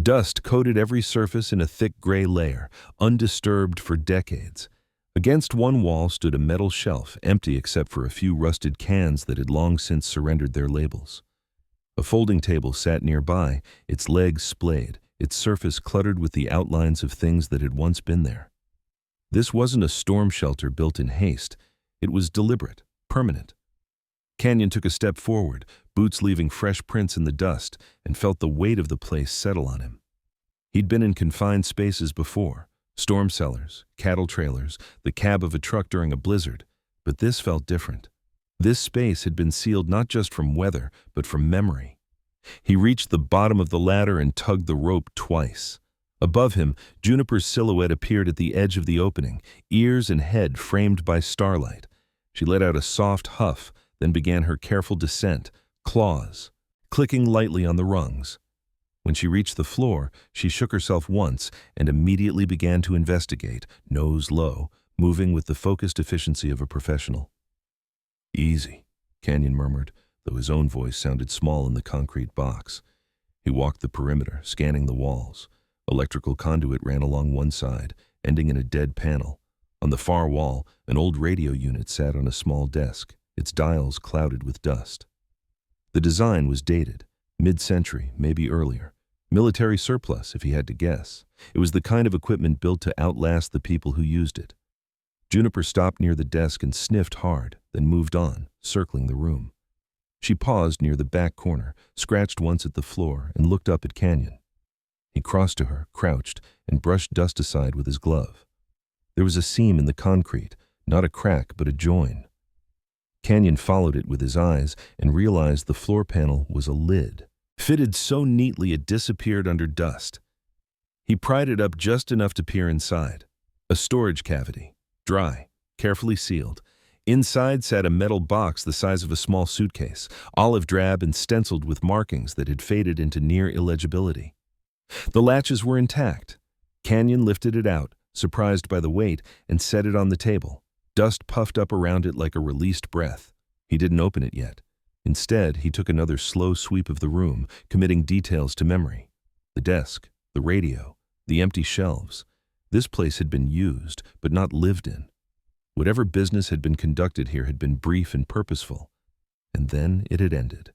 Dust coated every surface in a thick gray layer, undisturbed for decades. Against one wall stood a metal shelf, empty except for a few rusted cans that had long since surrendered their labels. A folding table sat nearby, its legs splayed, its surface cluttered with the outlines of things that had once been there. This wasn't a storm shelter built in haste. It was deliberate, permanent. Canyon took a step forward, boots leaving fresh prints in the dust, and felt the weight of the place settle on him. He'd been in confined spaces before, storm cellars, cattle trailers, the cab of a truck during a blizzard, but this felt different. This space had been sealed not just from weather, but from memory. He reached the bottom of the ladder and tugged the rope twice. Above him, Juniper's silhouette appeared at the edge of the opening, ears and head framed by starlight. She let out a soft huff, then began her careful descent, claws, clicking lightly on the rungs. When she reached the floor, she shook herself once and immediately began to investigate, nose low, moving with the focused efficiency of a professional. "Easy," Canyon murmured, though his own voice sounded small in the concrete box. He walked the perimeter, scanning the walls. Electrical conduit ran along one side, ending in a dead panel. On the far wall, an old radio unit sat on a small desk, its dials clouded with dust. The design was dated, mid-century, maybe earlier. Military surplus, if he had to guess. It was the kind of equipment built to outlast the people who used it. Juniper stopped near the desk and sniffed hard, then moved on, circling the room. She paused near the back corner, scratched once at the floor, and looked up at Canyon. He crossed to her, crouched, and brushed dust aside with his glove. There was a seam in the concrete, not a crack but a join. Canyon followed it with his eyes and realized the floor panel was a lid, fitted so neatly it disappeared under dust. He pried it up just enough to peer inside. A storage cavity, dry, carefully sealed. Inside sat a metal box the size of a small suitcase, olive drab and stenciled with markings that had faded into near illegibility. The latches were intact. Canyon lifted it out, surprised by the weight, and set it on the table. Dust puffed up around it like a released breath. He didn't open it yet. Instead, he took another slow sweep of the room, committing details to memory. The desk, the radio, the empty shelves. This place had been used, but not lived in. Whatever business had been conducted here had been brief and purposeful. And then it had ended.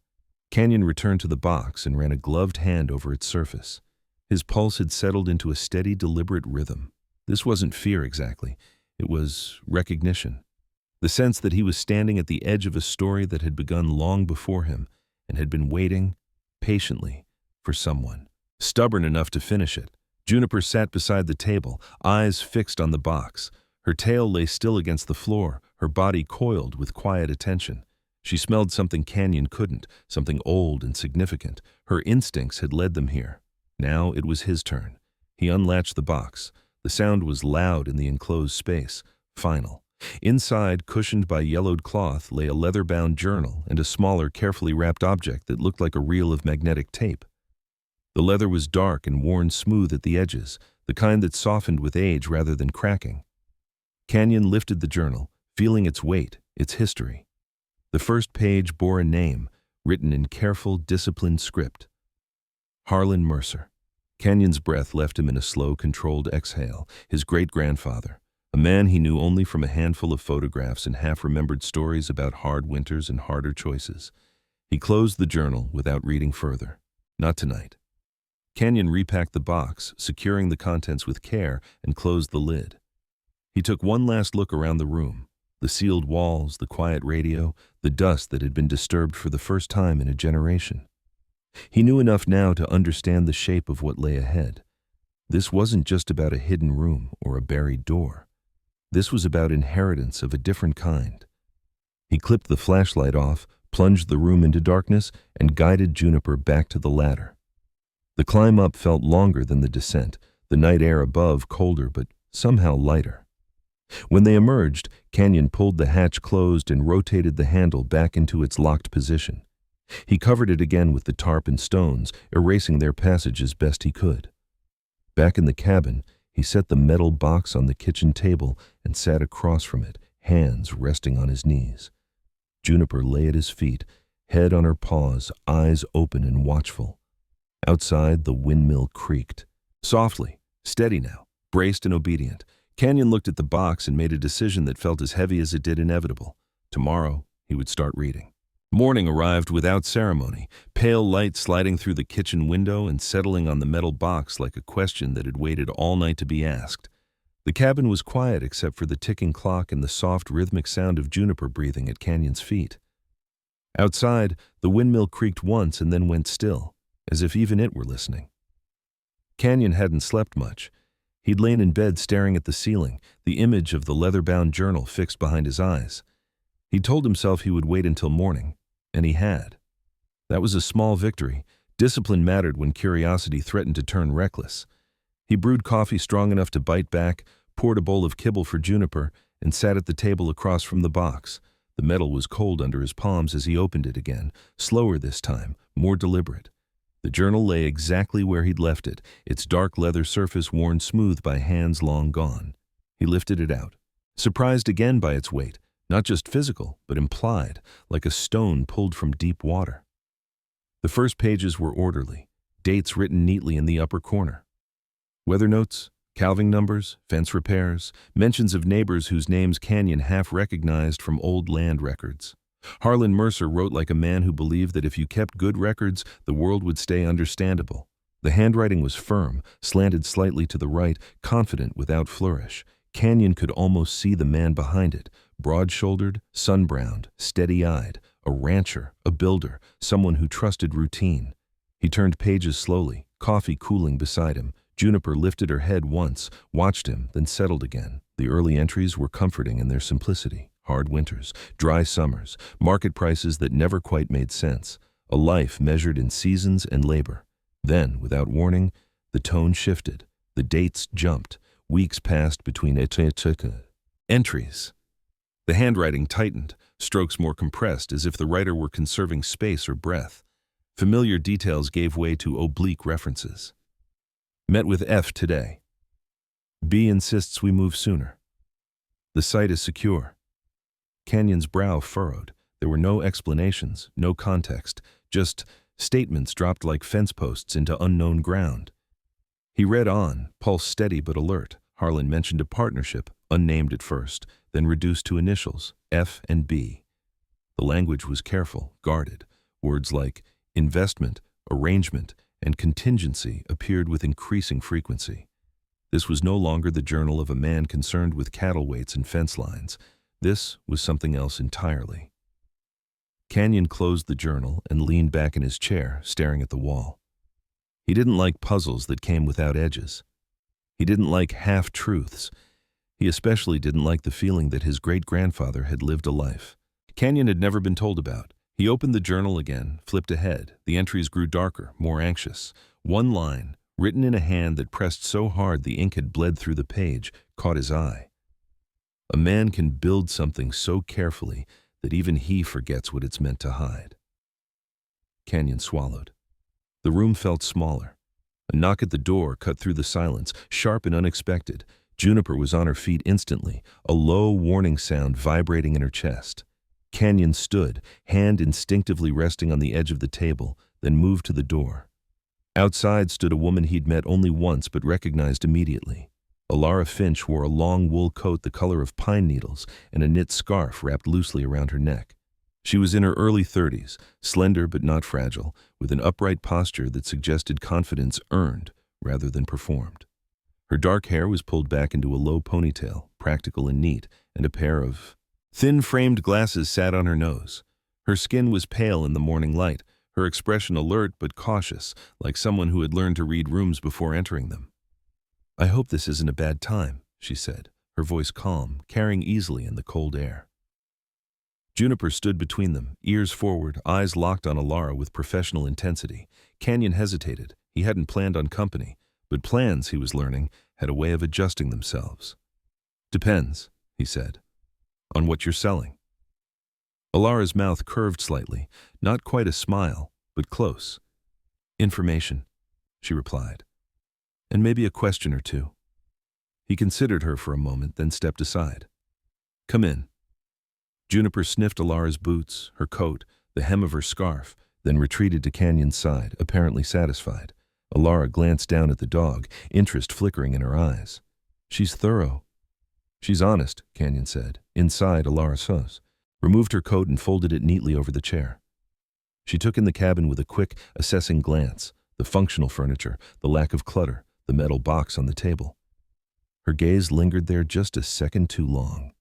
Canyon returned to the box and ran a gloved hand over its surface. His pulse had settled into a steady, deliberate rhythm. This wasn't fear exactly. It was recognition. The sense that he was standing at the edge of a story that had begun long before him and had been waiting, patiently, for someone, stubborn enough to finish it. Juniper sat beside the table, eyes fixed on the box. Her tail lay still against the floor, her body coiled with quiet attention. She smelled something Canyon couldn't, something old and significant. Her instincts had led them here. Now it was his turn. He unlatched the box. The sound was loud in the enclosed space, final. Inside, cushioned by yellowed cloth, lay a leather-bound journal and a smaller, carefully wrapped object that looked like a reel of magnetic tape. The leather was dark and worn smooth at the edges, the kind that softened with age rather than cracking. Canyon lifted the journal, feeling its weight, its history. The first page bore a name, written in careful, disciplined script. Harlan Mercer. Canyon's breath left him in a slow, controlled exhale. His great-grandfather, a man he knew only from a handful of photographs and half-remembered stories about hard winters and harder choices. He closed the journal without reading further. Not tonight. Canyon repacked the box, securing the contents with care, and closed the lid. He took one last look around the room. The sealed walls, the quiet radio, the dust that had been disturbed for the first time in a generation. He knew enough now to understand the shape of what lay ahead. This wasn't just about a hidden room or a buried door. This was about inheritance of a different kind. He clipped the flashlight off, plunged the room into darkness, and guided Juniper back to the ladder. The climb up felt longer than the descent, the night air above colder but somehow lighter. When they emerged, Canyon pulled the hatch closed and rotated the handle back into its locked position. He covered it again with the tarp and stones, erasing their passage as best he could. Back in the cabin, he set the metal box on the kitchen table and sat across from it, hands resting on his knees. Juniper lay at his feet, head on her paws, eyes open and watchful. Outside, the windmill creaked. Softly, steady now, braced and obedient, Canyon looked at the box and made a decision that felt as heavy as it did inevitable. Tomorrow, he would start reading. Morning arrived without ceremony, pale light sliding through the kitchen window and settling on the metal box like a question that had waited all night to be asked. The cabin was quiet except for the ticking clock and the soft rhythmic sound of Juniper breathing at Canyon's feet. Outside, the windmill creaked once and then went still, as if even it were listening. Canyon hadn't slept much. He'd lain in bed staring at the ceiling, the image of the leather-bound journal fixed behind his eyes. He told himself he would wait until morning, and he had. That was a small victory. Discipline mattered when curiosity threatened to turn reckless. He brewed coffee strong enough to bite back, poured a bowl of kibble for Juniper, and sat at the table across from the box. The metal was cold under his palms as he opened it again, slower this time, more deliberate. The journal lay exactly where he'd left it, its dark leather surface worn smooth by hands long gone. He lifted it out, surprised again by its weight, not just physical, but implied, like a stone pulled from deep water. The first pages were orderly, dates written neatly in the upper corner. Weather notes, calving numbers, fence repairs, mentions of neighbors whose names Canyon half recognized from old land records. Harlan Mercer wrote like a man who believed that if you kept good records, the world would stay understandable. The handwriting was firm, slanted slightly to the right, confident without flourish. Canyon could almost see the man behind it, broad-shouldered, sun-browned, steady-eyed, a rancher, a builder, someone who trusted routine. He turned pages slowly, coffee cooling beside him. Juniper lifted her head once, watched him, then settled again. The early entries were comforting in their simplicity. Hard winters, dry summers, market prices that never quite made sense, a life measured in seasons and labor. Then, without warning, the tone shifted. The dates jumped. Weeks passed between entries. The handwriting tightened, strokes more compressed, as if the writer were conserving space or breath. Familiar details gave way to oblique references. Met with F today. B insists we move sooner. The site is secure. Canyon's brow furrowed. There were no explanations, no context, just statements dropped like fence posts into unknown ground. He read on, pulse steady but alert. Harlan mentioned a partnership, unnamed at first, then reduced to initials, F and B. The language was careful, guarded. Words like investment, arrangement, and contingency appeared with increasing frequency. This was no longer the journal of a man concerned with cattle weights and fence lines. This was something else entirely. Canyon closed the journal and leaned back in his chair, staring at the wall. He didn't like puzzles that came without edges. He didn't like half-truths. He especially didn't like the feeling that his great-grandfather had lived a life Canyon had never been told about. He opened the journal again, flipped ahead. The entries grew darker, more anxious. One line, written in a hand that pressed so hard the ink had bled through the page, caught his eye. A man can build something so carefully that even he forgets what it's meant to hide. Canyon swallowed. The room felt smaller. A knock at the door cut through the silence, sharp and unexpected. Juniper was on her feet instantly, a low warning sound vibrating in her chest. Canyon stood, hand instinctively resting on the edge of the table, then moved to the door. Outside stood a woman he'd met only once but recognized immediately. Alara Finch wore a long wool coat the color of pine needles and a knit scarf wrapped loosely around her neck. She was in her early 30s, slender but not fragile, with an upright posture that suggested confidence earned rather than performed. Her dark hair was pulled back into a low ponytail, practical and neat, and a pair of thin-framed glasses sat on her nose. Her skin was pale in the morning light, her expression alert but cautious, like someone who had learned to read rooms before entering them. "I hope this isn't a bad time," she said, her voice calm, carrying easily in the cold air. Juniper stood between them, ears forward, eyes locked on Alara with professional intensity. Canyon hesitated. He hadn't planned on company, but plans, he was learning, had a way of adjusting themselves. "Depends," he said, "on what you're selling." Alara's mouth curved slightly, not quite a smile, but close. "Information," she replied, "and maybe a question or two." He considered her for a moment, then stepped aside. "Come in." Juniper sniffed Alara's boots, her coat, the hem of her scarf, then retreated to Canyon's side, apparently satisfied. Alara glanced down at the dog, interest flickering in her eyes. "She's thorough." "She's honest," Canyon said. Inside, Alara saws, removed her coat and folded it neatly over the chair. She took in the cabin with a quick, assessing glance, the functional furniture, the lack of clutter, the metal box on the table. Her gaze lingered there just a second too long.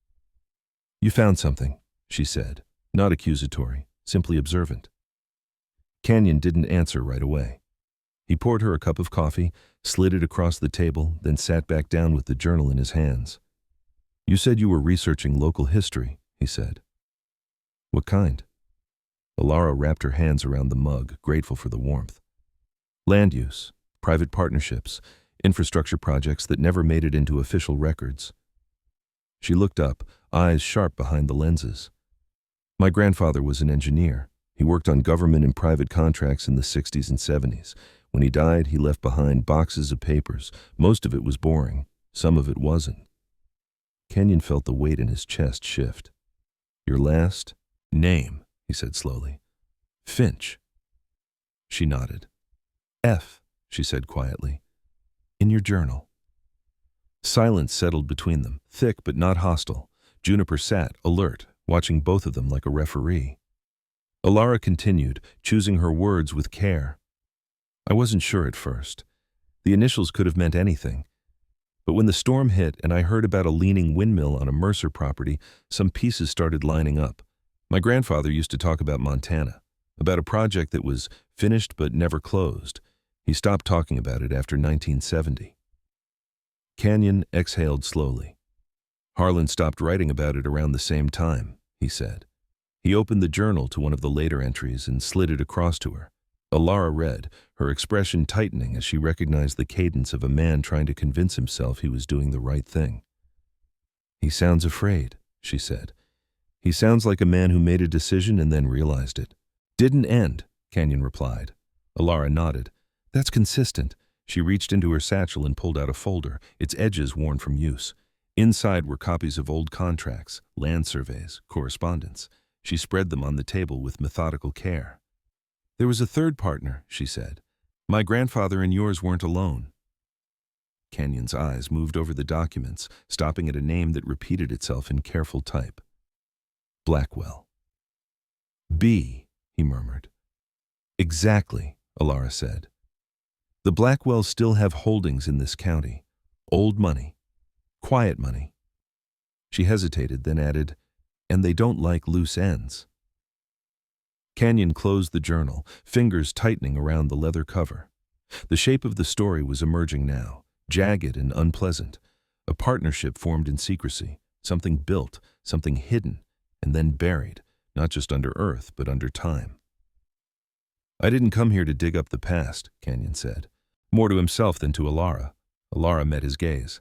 "You found something," she said, not accusatory, simply observant. Canyon didn't answer right away. He poured her a cup of coffee, slid it across the table, then sat back down with the journal in his hands. "You said you were researching local history," he said. "What kind?" Alara wrapped her hands around the mug, grateful for the warmth. "Land use, private partnerships, infrastructure projects that never made it into official records." She looked up, eyes sharp behind the lenses. "My grandfather was an engineer. He worked on government and private contracts in the 60s and 70s. When he died, he left behind boxes of papers. Most of it was boring. Some of it wasn't." Kenyon felt the weight in his chest shift. "Your last name," he said slowly. "Finch." She nodded. "F," she said quietly. "In your journal." Silence settled between them, thick but not hostile. Juniper sat, alert, watching both of them like a referee. Alara continued, choosing her words with care. "I wasn't sure at first. The initials could have meant anything. But when the storm hit and I heard about a leaning windmill on a Mercer property, some pieces started lining up. My grandfather used to talk about Montana, about a project that was finished but never closed. He stopped talking about it after 1970. Canyon exhaled slowly. "Harlan stopped writing about it around the same time," he said. He opened the journal to one of the later entries and slid it across to her. Alara read, her expression tightening as she recognized the cadence of a man trying to convince himself he was doing the right thing. "He sounds afraid," she said. "He sounds like a man who made a decision and then realized it." "Didn't end," Canyon replied. Alara nodded. "That's consistent." She reached into her satchel and pulled out a folder, its edges worn from use. Inside were copies of old contracts, land surveys, correspondence. She spread them on the table with methodical care. "There was a third partner," she said. "My grandfather and yours weren't alone." Canyon's eyes moved over the documents, stopping at a name that repeated itself in careful type. "Blackwell." "B," he murmured. "Exactly," Alara said. "The Blackwells still have holdings in this county. Old money. Quiet money." She hesitated, then added, "And they don't like loose ends." Canyon closed the journal, fingers tightening around the leather cover. The shape of the story was emerging now, jagged and unpleasant. A partnership formed in secrecy, something built, something hidden, and then buried, not just under earth, but under time. "I didn't come here to dig up the past," Canyon said. More to himself than to Alara. Alara met his gaze.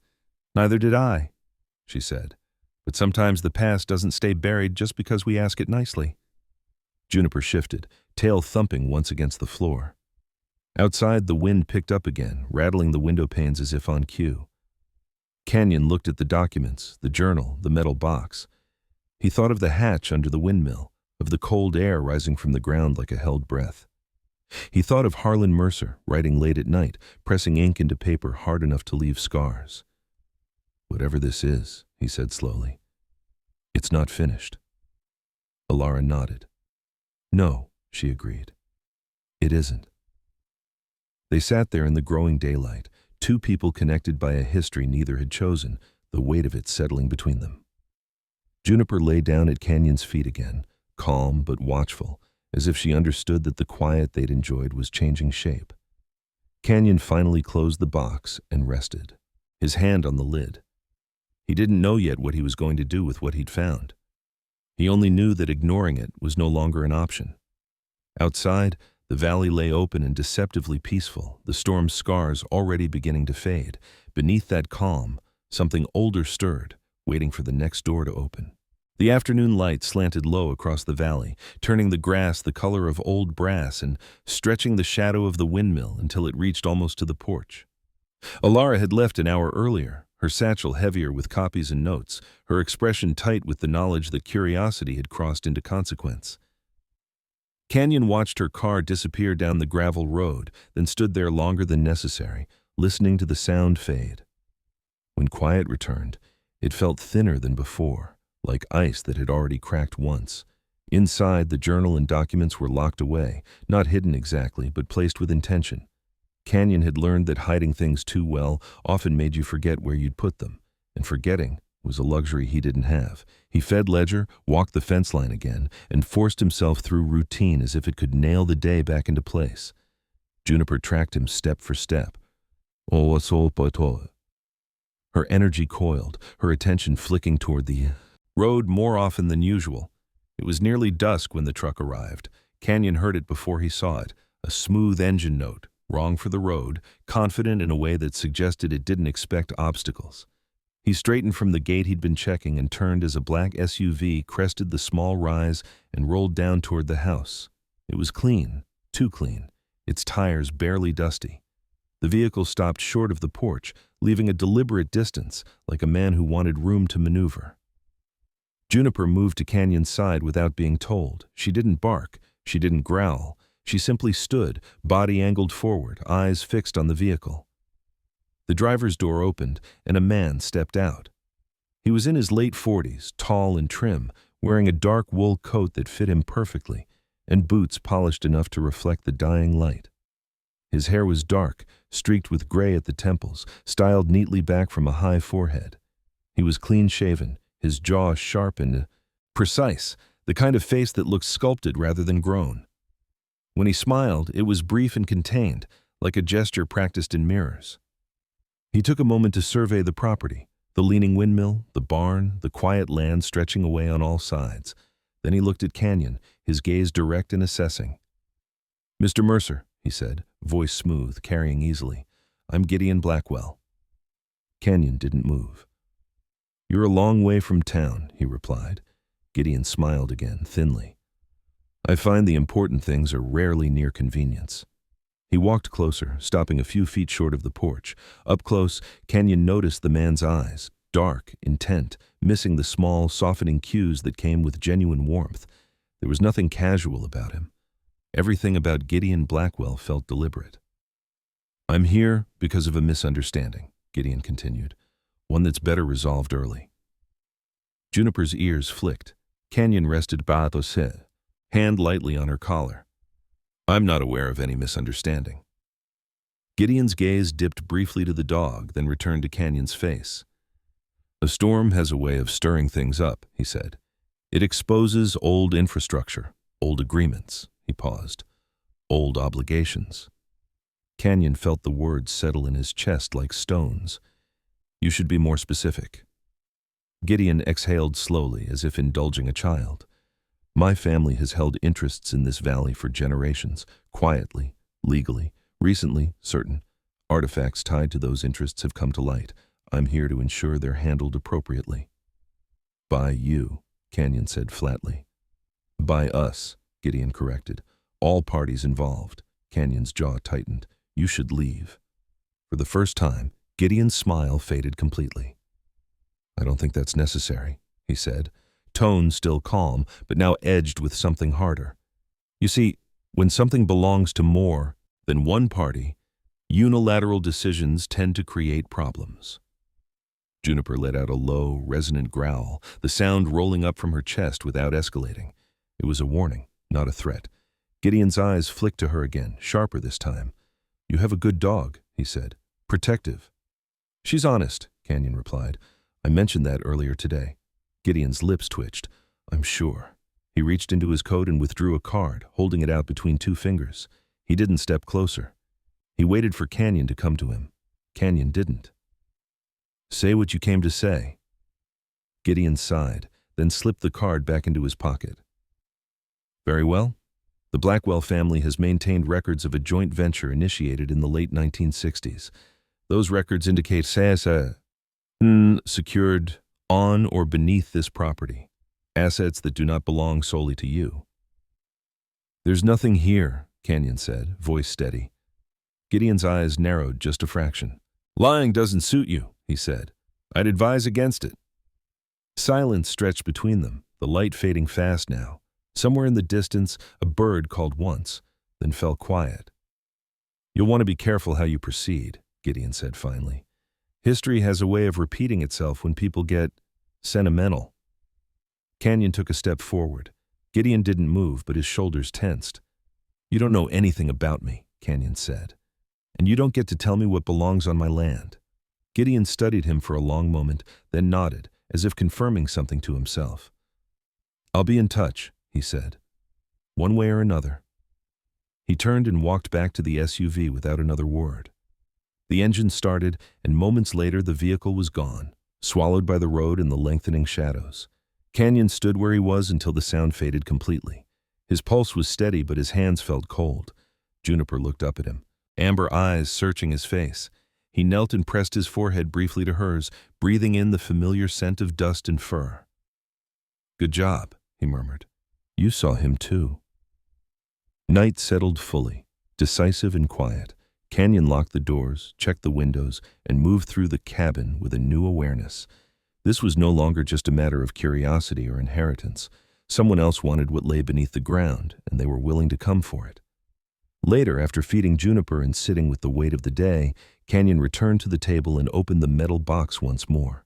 "Neither did I," she said. "But sometimes the past doesn't stay buried just because we ask it nicely." Juniper shifted, tail thumping once against the floor. Outside, the wind picked up again, rattling the window panes as if on cue. Canyon looked at the documents, the journal, the metal box. He thought of the hatch under the windmill, of the cold air rising from the ground like a held breath. He thought of Harlan Mercer, writing late at night, pressing ink into paper hard enough to leave scars. "Whatever this is," he said slowly, "it's not finished." Alara nodded. No, she agreed. It isn't. They sat there in the growing daylight, two people connected by a history neither had chosen, the weight of it settling between them. Juniper lay down at Canyon's feet again, calm but watchful, as if she understood that the quiet they'd enjoyed was changing shape. Canyon finally closed the box and rested, his hand on the lid. He didn't know yet what he was going to do with what he'd found. He only knew that ignoring it was no longer an option. Outside, the valley lay open and deceptively peaceful, the storm's scars already beginning to fade. Beneath that calm, something older stirred, waiting for the next door to open. The afternoon light slanted low across the valley, turning the grass the color of old brass and stretching the shadow of the windmill until it reached almost to the porch. Alara had left an hour earlier, her satchel heavier with copies and notes, her expression tight with the knowledge that curiosity had crossed into consequence. Canyon watched her car disappear down the gravel road, then stood there longer than necessary, listening to the sound fade. When quiet returned, it felt thinner than before, like ice that had already cracked once. Inside, the journal and documents were locked away, not hidden exactly, but placed with intention. Canyon had learned that hiding things too well often made you forget where you'd put them, and forgetting was a luxury he didn't have. He fed Ledger, walked the fence line again, and forced himself through routine as if it could nail the day back into place. Juniper tracked him step for step. Her energy coiled, her attention flicking toward the road more often than usual. It was nearly dusk when the truck arrived. Canyon heard it before he saw it, a smooth engine note, wrong for the road, confident in a way that suggested it didn't expect obstacles. He straightened from the gate he'd been checking and turned as a black SUV crested the small rise and rolled down toward the house. It was clean, too clean, its tires barely dusty. The vehicle stopped short of the porch, leaving a deliberate distance, like a man who wanted room to maneuver. Juniper moved to Canyon's side without being told. She didn't bark, she didn't growl. She simply stood, body angled forward, eyes fixed on the vehicle. The driver's door opened, and a man stepped out. He was in his late 40s, tall and trim, wearing a dark wool coat that fit him perfectly, and boots polished enough to reflect the dying light. His hair was dark, streaked with gray at the temples, styled neatly back from a high forehead. He was clean-shaven, his jaw sharp and precise, the kind of face that looked sculpted rather than grown. When he smiled, it was brief and contained, like a gesture practiced in mirrors. He took a moment to survey the property, the leaning windmill, the barn, the quiet land stretching away on all sides. Then he looked at Canyon, his gaze direct and assessing. "Mr. Mercer," he said, voice smooth, carrying easily. "I'm Gideon Blackwell." Canyon didn't move. "You're a long way from town," he replied. Gideon smiled again, thinly. "I find the important things are rarely near convenience." He walked closer, stopping a few feet short of the porch. Up close, Canyon noticed the man's eyes, dark, intent, missing the small, softening cues that came with genuine warmth. There was nothing casual about him. Everything about Gideon Blackwell felt deliberate. "I'm here because of a misunderstanding," Gideon continued, "one that's better resolved early." Juniper's ears flicked. Canyon rested Bathos' head, hand lightly on her collar. "I'm not aware of any misunderstanding." Gideon's gaze dipped briefly to the dog, then returned to Canyon's face. "A storm has a way of stirring things up," he said. "It exposes old infrastructure, old agreements." He paused. "Old obligations." Canyon felt the words settle in his chest like stones. "You should be more specific." Gideon exhaled slowly, as if indulging a child. "My family has held interests in this valley for generations, quietly, legally. Recently, certain artifacts tied to those interests have come to light. I'm here to ensure they're handled appropriately." "By you," Canyon said flatly. "By us," Gideon corrected. "All parties involved." Canyon's jaw tightened. "You should leave." For the first time, Gideon's smile faded completely. "I don't think that's necessary," he said, tone still calm, but now edged with something harder. "You see, when something belongs to more than one party, unilateral decisions tend to create problems." Juniper let out a low, resonant growl, the sound rolling up from her chest without escalating. It was a warning, not a threat. Gideon's eyes flicked to her again, sharper this time. "You have a good dog," he said. "Protective." "She's honest," Canyon replied. "I mentioned that earlier today." Gideon's lips twitched. "I'm sure." He reached into his coat and withdrew a card, holding it out between two fingers. He didn't step closer. He waited for Canyon to come to him. Canyon didn't. "Say what you came to say." Gideon sighed, then slipped the card back into his pocket. "Very well. The Blackwell family has maintained records of a joint venture initiated in the late 1960s. Those records indicate assets secured on or beneath this property, assets that do not belong solely to you." "There's nothing here," Canyon said, voice steady. Gideon's eyes narrowed just a fraction. "Lying doesn't suit you," he said. "I'd advise against it." Silence stretched between them, the light fading fast now. Somewhere in the distance, a bird called once, then fell quiet. "You'll want to be careful how you proceed," Gideon said finally. "History has a way of repeating itself when people get sentimental." Canyon took a step forward. Gideon didn't move, but his shoulders tensed. "You don't know anything about me," Canyon said. "And you don't get to tell me what belongs on my land." Gideon studied him for a long moment, then nodded, as if confirming something to himself. "I'll be in touch," he said. "One way or another." He turned and walked back to the SUV without another word. The engine started, and moments later the vehicle was gone, swallowed by the road in the lengthening shadows. Canyon stood where he was until the sound faded completely. His pulse was steady, but his hands felt cold. Juniper looked up at him, amber eyes searching his face. He knelt and pressed his forehead briefly to hers, breathing in the familiar scent of dust and fur. "Good job," he murmured. "You saw him too." Night settled fully, decisive and quiet. Canyon locked the doors, checked the windows, and moved through the cabin with a new awareness. This was no longer just a matter of curiosity or inheritance. Someone else wanted what lay beneath the ground, and they were willing to come for it. Later, after feeding Juniper and sitting with the weight of the day, Canyon returned to the table and opened the metal box once more.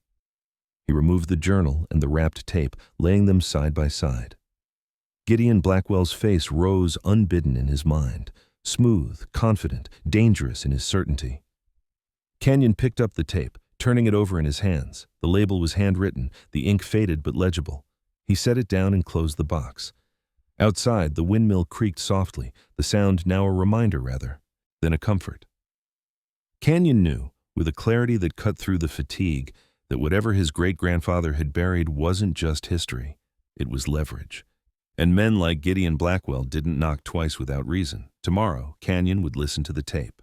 He removed the journal and the wrapped tape, laying them side by side. Gideon Blackwell's face rose unbidden in his mind, smooth, confident, dangerous in his certainty. Canyon picked up the tape, turning it over in his hands. The label was handwritten, the ink faded but legible. He set it down and closed the box. Outside, the windmill creaked softly, the sound now a reminder rather than a comfort. Canyon knew, with a clarity that cut through the fatigue, that whatever his great-grandfather had buried wasn't just history, it was leverage. And men like Gideon Blackwell didn't knock twice without reason. Tomorrow, Canyon would listen to the tape.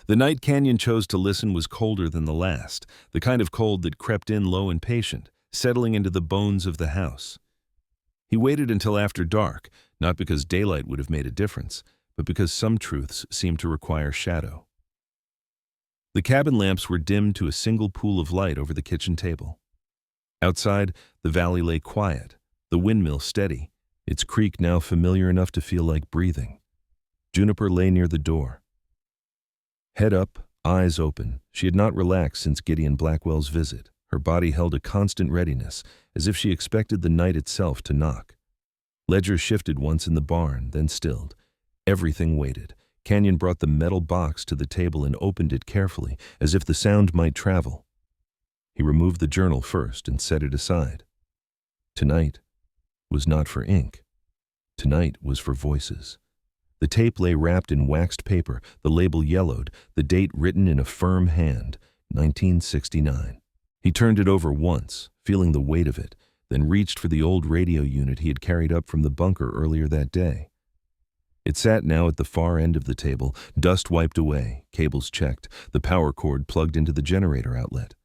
The night Canyon chose to listen was colder than the last, the kind of cold that crept in low and patient, settling into the bones of the house. He waited until after dark, not because daylight would have made a difference, but because some truths seemed to require shadow. The cabin lamps were dimmed to a single pool of light over the kitchen table. Outside, the valley lay quiet, the windmill steady, its creak now familiar enough to feel like breathing. Juniper lay near the door. Head up, eyes open, she had not relaxed since Gideon Blackwell's visit. Her body held a constant readiness, as if she expected the night itself to knock. Ledger shifted once in the barn, then stilled. Everything waited. Canyon brought the metal box to the table and opened it carefully, as if the sound might travel. He removed the journal first and set it aside. Tonight was not for ink. Tonight was for voices. The tape lay wrapped in waxed paper, the label yellowed, the date written in a firm hand, 1969. He turned it over once, feeling the weight of it, then reached for the old radio unit he had carried up from the bunker earlier that day. It sat now at the far end of the table, dust wiped away, cables checked, the power cord plugged into the generator outlet.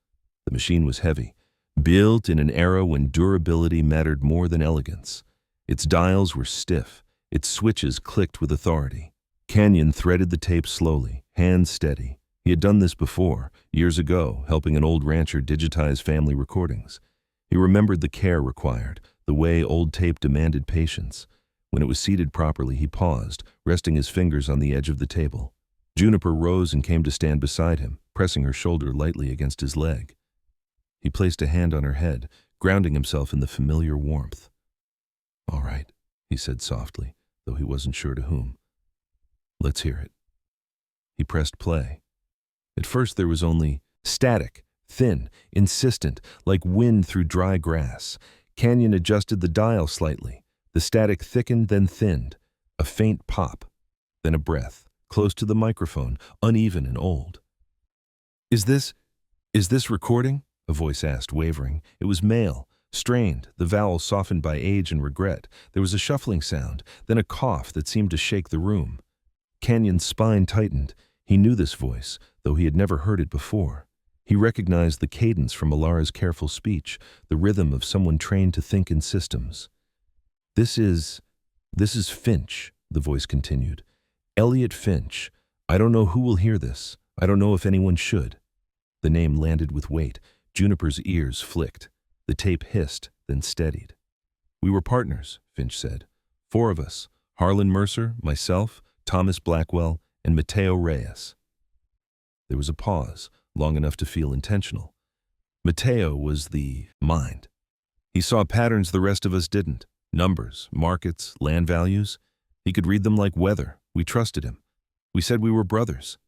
The machine was heavy, built in an era when durability mattered more than elegance. Its dials were stiff, its switches clicked with authority. Canyon threaded the tape slowly, hands steady. He had done this before, years ago, helping an old rancher digitize family recordings. He remembered the care required, the way old tape demanded patience. When it was seated properly, he paused, resting his fingers on the edge of the table. Juniper rose and came to stand beside him, pressing her shoulder lightly against his leg. He placed a hand on her head, grounding himself in the familiar warmth. "All right," he said softly, though he wasn't sure to whom. "Let's hear it." He pressed play. At first there was only static, thin, insistent, like wind through dry grass. Canyon adjusted the dial slightly. The static thickened, then thinned. A faint pop, then a breath, close to the microphone, uneven and old. Is this recording?" a voice asked, wavering. It was male, strained, the vowel softened by age and regret. There was a shuffling sound, then a cough that seemed to shake the room. Canyon's spine tightened. He knew this voice, though he had never heard it before. He recognized the cadence from Alara's careful speech, the rhythm of someone trained to think in systems. This is Finch," the voice continued. "Elliot Finch. I don't know who will hear this. I don't know if anyone should." The name landed with weight. Juniper's ears flicked. The tape hissed, then steadied. "We were partners," Finch said. "4 of us. Harlan Mercer, myself, Thomas Blackwell, and Mateo Reyes." There was a pause, long enough to feel intentional. Mateo was the mind. He saw patterns the rest of us didn't. Numbers, markets, land values. He could read them like weather. We trusted him. We said we were brothers.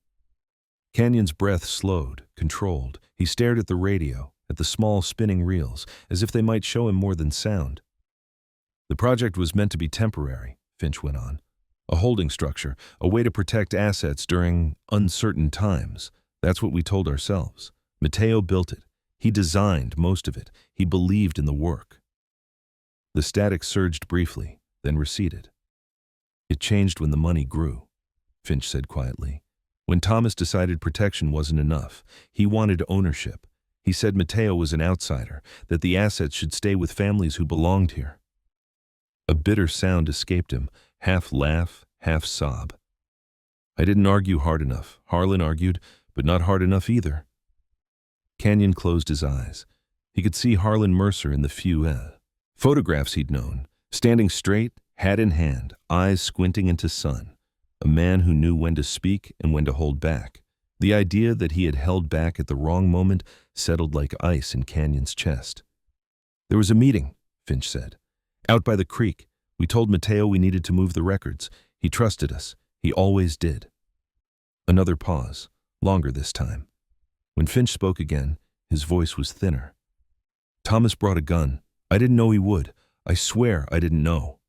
Canyon's breath slowed, controlled. He stared at the radio, at the small spinning reels, as if they might show him more than sound. "The project was meant to be temporary," Finch went on. "A holding structure, a way to protect assets during uncertain times. That's what we told ourselves. Mateo built it. He designed most of it. He believed in the work." The static surged briefly, then receded. "It changed when the money grew," Finch said quietly. "When Thomas decided protection wasn't enough, he wanted ownership. He said Mateo was an outsider, that the assets should stay with families who belonged here." A bitter sound escaped him, half laugh, half sob. "I didn't argue hard enough. Harlan argued, but not hard enough either." Canyon closed his eyes. He could see Harlan Mercer in the few photographs he'd known, standing straight, hat in hand, eyes squinting into sun. A man who knew when to speak and when to hold back. The idea that he had held back at the wrong moment settled like ice in Canyon's chest. "There was a meeting," Finch said. "Out by the creek. We told Mateo we needed to move the records. He trusted us. He always did." Another pause, longer this time. When Finch spoke again, his voice was thinner. "Thomas brought a gun. I didn't know he would. I swear I didn't know."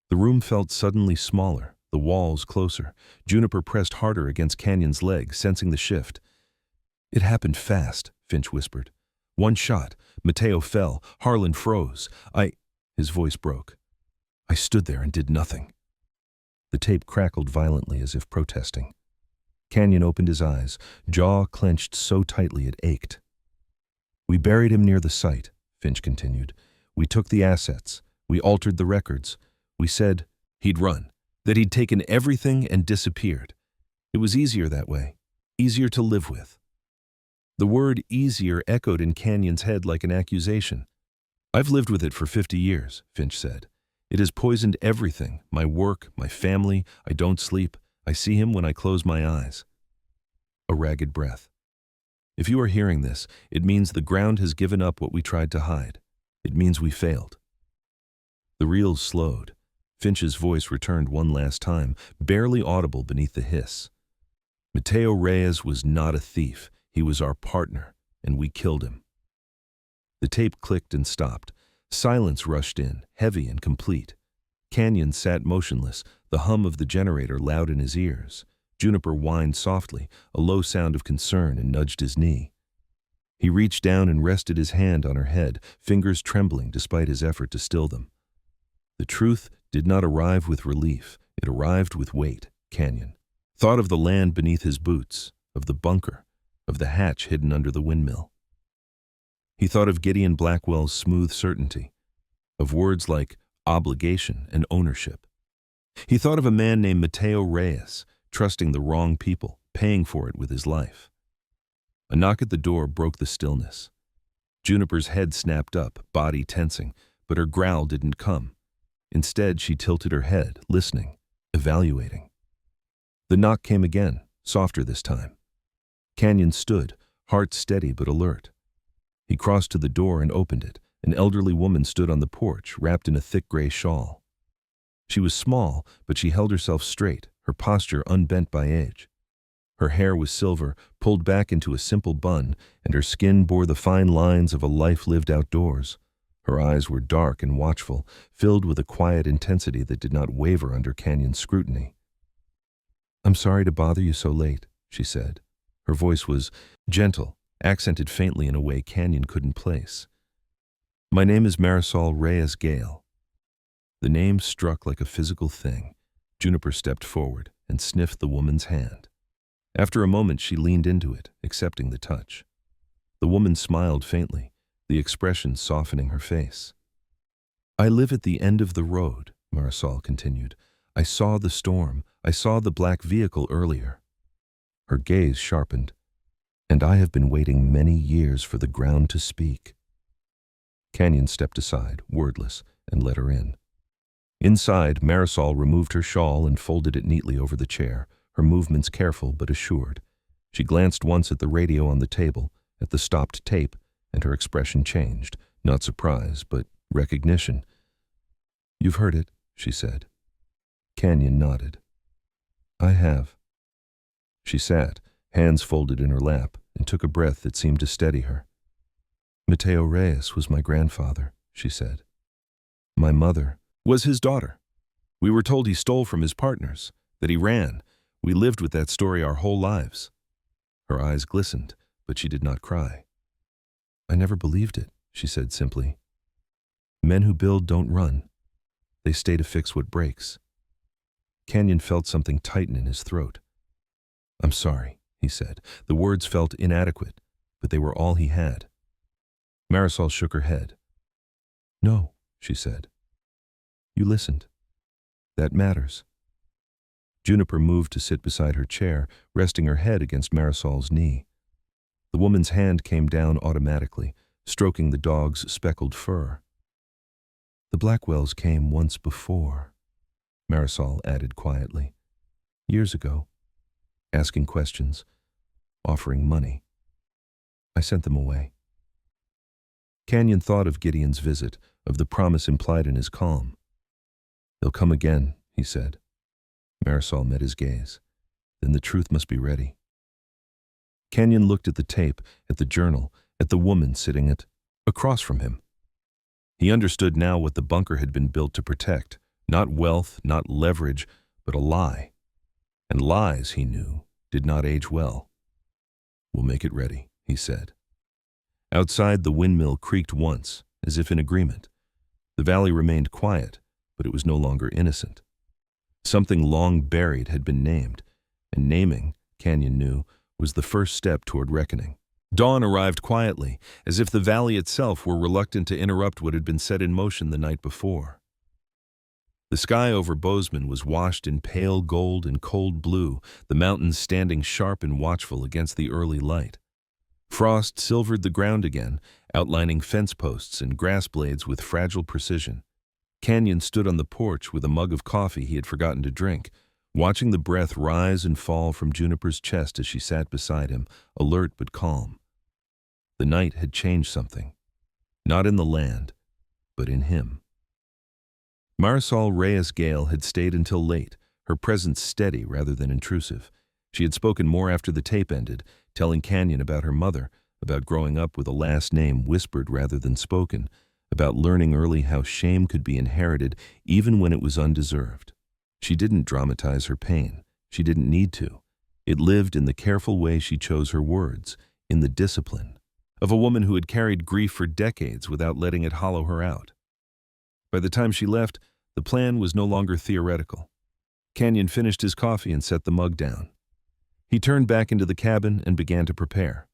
The room felt suddenly smaller, the walls closer. Juniper pressed harder against Canyon's leg, sensing the shift. "It happened fast," Finch whispered. "One shot. Mateo fell. Harlan froze. His voice broke. "I stood there and did nothing." The tape crackled violently as if protesting. Canyon opened his eyes, jaw clenched so tightly it ached. "We buried him near the site," Finch continued. "We took the assets. We altered the records. We said he'd run, that he'd taken everything and disappeared. It was easier that way, easier to live with." The word easier echoed in Canyon's head like an accusation. "I've lived with it for 50 years, Finch said. "It has poisoned everything, my work, my family. I don't sleep. I see him when I close my eyes." A ragged breath. "If you are hearing this, it means the ground has given up what we tried to hide. It means we failed." The reels slowed. Finch's voice returned one last time, barely audible beneath the hiss. "Mateo Reyes was not a thief. He was our partner, and we killed him." The tape clicked and stopped. Silence rushed in, heavy and complete. Canyon sat motionless, the hum of the generator loud in his ears. Juniper whined softly, a low sound of concern, and nudged his knee. He reached down and rested his hand on her head, fingers trembling despite his effort to still them. The truth did not arrive with relief. It arrived with weight. Canyon thought of the land beneath his boots, of the bunker, of the hatch hidden under the windmill. He thought of Gideon Blackwell's smooth certainty, of words like obligation and ownership. He thought of a man named Mateo Reyes, trusting the wrong people, paying for it with his life. A knock at the door broke the stillness. Juniper's head snapped up, body tensing, but her growl didn't come. Instead, she tilted her head, listening, evaluating. The knock came again, softer this time. Canyon stood, heart steady but alert. He crossed to the door and opened it. An elderly woman stood on the porch, wrapped in a thick gray shawl. She was small, but she held herself straight, her posture unbent by age. Her hair was silver, pulled back into a simple bun, and her skin bore the fine lines of a life lived outdoors. Her eyes were dark and watchful, filled with a quiet intensity that did not waver under Canyon's scrutiny. "I'm sorry to bother you so late," she said. Her voice was gentle, accented faintly in a way Canyon couldn't place. "My name is Marisol Reyes Gale." The name struck like a physical thing. Juniper stepped forward and sniffed the woman's hand. After a moment, she leaned into it, accepting the touch. The woman smiled faintly, the expression softening her face. "I live at the end of the road," Marisol continued. "I saw the storm. I saw the black vehicle earlier." Her gaze sharpened. "And I have been waiting many years for the ground to speak." Canyon stepped aside, wordless, and let her in. Inside, Marisol removed her shawl and folded it neatly over the chair, her movements careful but assured. She glanced once at the radio on the table, at the stopped tape, and her expression changed, not surprise, but recognition. "You've heard it," she said. Canyon nodded. "I have." She sat, hands folded in her lap, and took a breath that seemed to steady her. "Mateo Reyes was my grandfather," she said. "My mother was his daughter. We were told he stole from his partners, that he ran. We lived with that story our whole lives." Her eyes glistened, but she did not cry. "I never believed it," she said simply. "Men who build don't run. They stay to fix what breaks." Canyon felt something tighten in his throat. "I'm sorry," he said. The words felt inadequate, but they were all he had. Marisol shook her head. "No," she said. "You listened. That matters." Juniper moved to sit beside her chair, resting her head against Marisol's knee. The woman's hand came down automatically, stroking the dog's speckled fur. "The Blackwells came once before," Marisol added quietly. "Years ago. Asking questions, offering money. I sent them away." Canyon thought of Gideon's visit, of the promise implied in his calm. "They'll come again," he said. Marisol met his gaze. "Then the truth must be ready." Canyon looked at the tape, at the journal, at the woman sitting across from him. He understood now what the bunker had been built to protect. Not wealth, not leverage, but a lie. And lies, he knew, did not age well. "We'll make it ready," he said. Outside, the windmill creaked once, as if in agreement. The valley remained quiet, but it was no longer innocent. Something long buried had been named, and naming, Canyon knew, was the first step toward reckoning. Dawn arrived quietly, as if the valley itself were reluctant to interrupt what had been set in motion the night before. The sky over Bozeman was washed in pale gold and cold blue, the mountains standing sharp and watchful against the early light. Frost silvered the ground again, outlining fence posts and grass blades with fragile precision. Canyon stood on the porch with a mug of coffee he had forgotten to drink, watching the breath rise and fall from Juniper's chest as she sat beside him, alert but calm. The night had changed something, not in the land, but in him. Marisol Reyes Gale had stayed until late, her presence steady rather than intrusive. She had spoken more after the tape ended, telling Canyon about her mother, about growing up with a last name whispered rather than spoken, about learning early how shame could be inherited even when it was undeserved. She didn't dramatize her pain. She didn't need to. It lived in the careful way she chose her words, in the discipline of a woman who had carried grief for decades without letting it hollow her out. By the time she left, the plan was no longer theoretical. Canyon finished his coffee and set the mug down. He turned back into the cabin and began to prepare.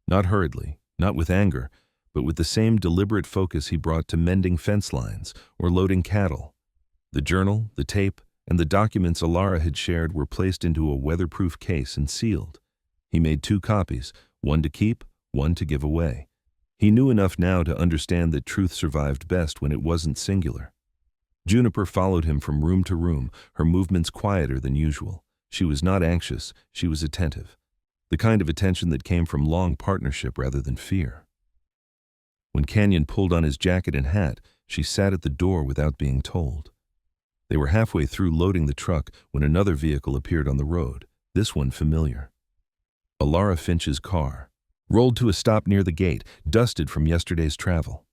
Not hurriedly, not with anger, but with the same deliberate focus he brought to mending fence lines or loading cattle. The journal, the tape, and the documents Alara had shared were placed into a weatherproof case and sealed. He made 2 copies, one to keep, one to give away. He knew enough now to understand that truth survived best when it wasn't singular. Juniper followed him from room to room, her movements quieter than usual. She was not anxious, she was attentive. The kind of attention that came from long partnership rather than fear. When Canyon pulled on his jacket and hat, she sat at the door without being told. They were halfway through loading the truck when another vehicle appeared on the road, this one familiar. Alara Finch's car, rolled to a stop near the gate, dusted from yesterday's travel.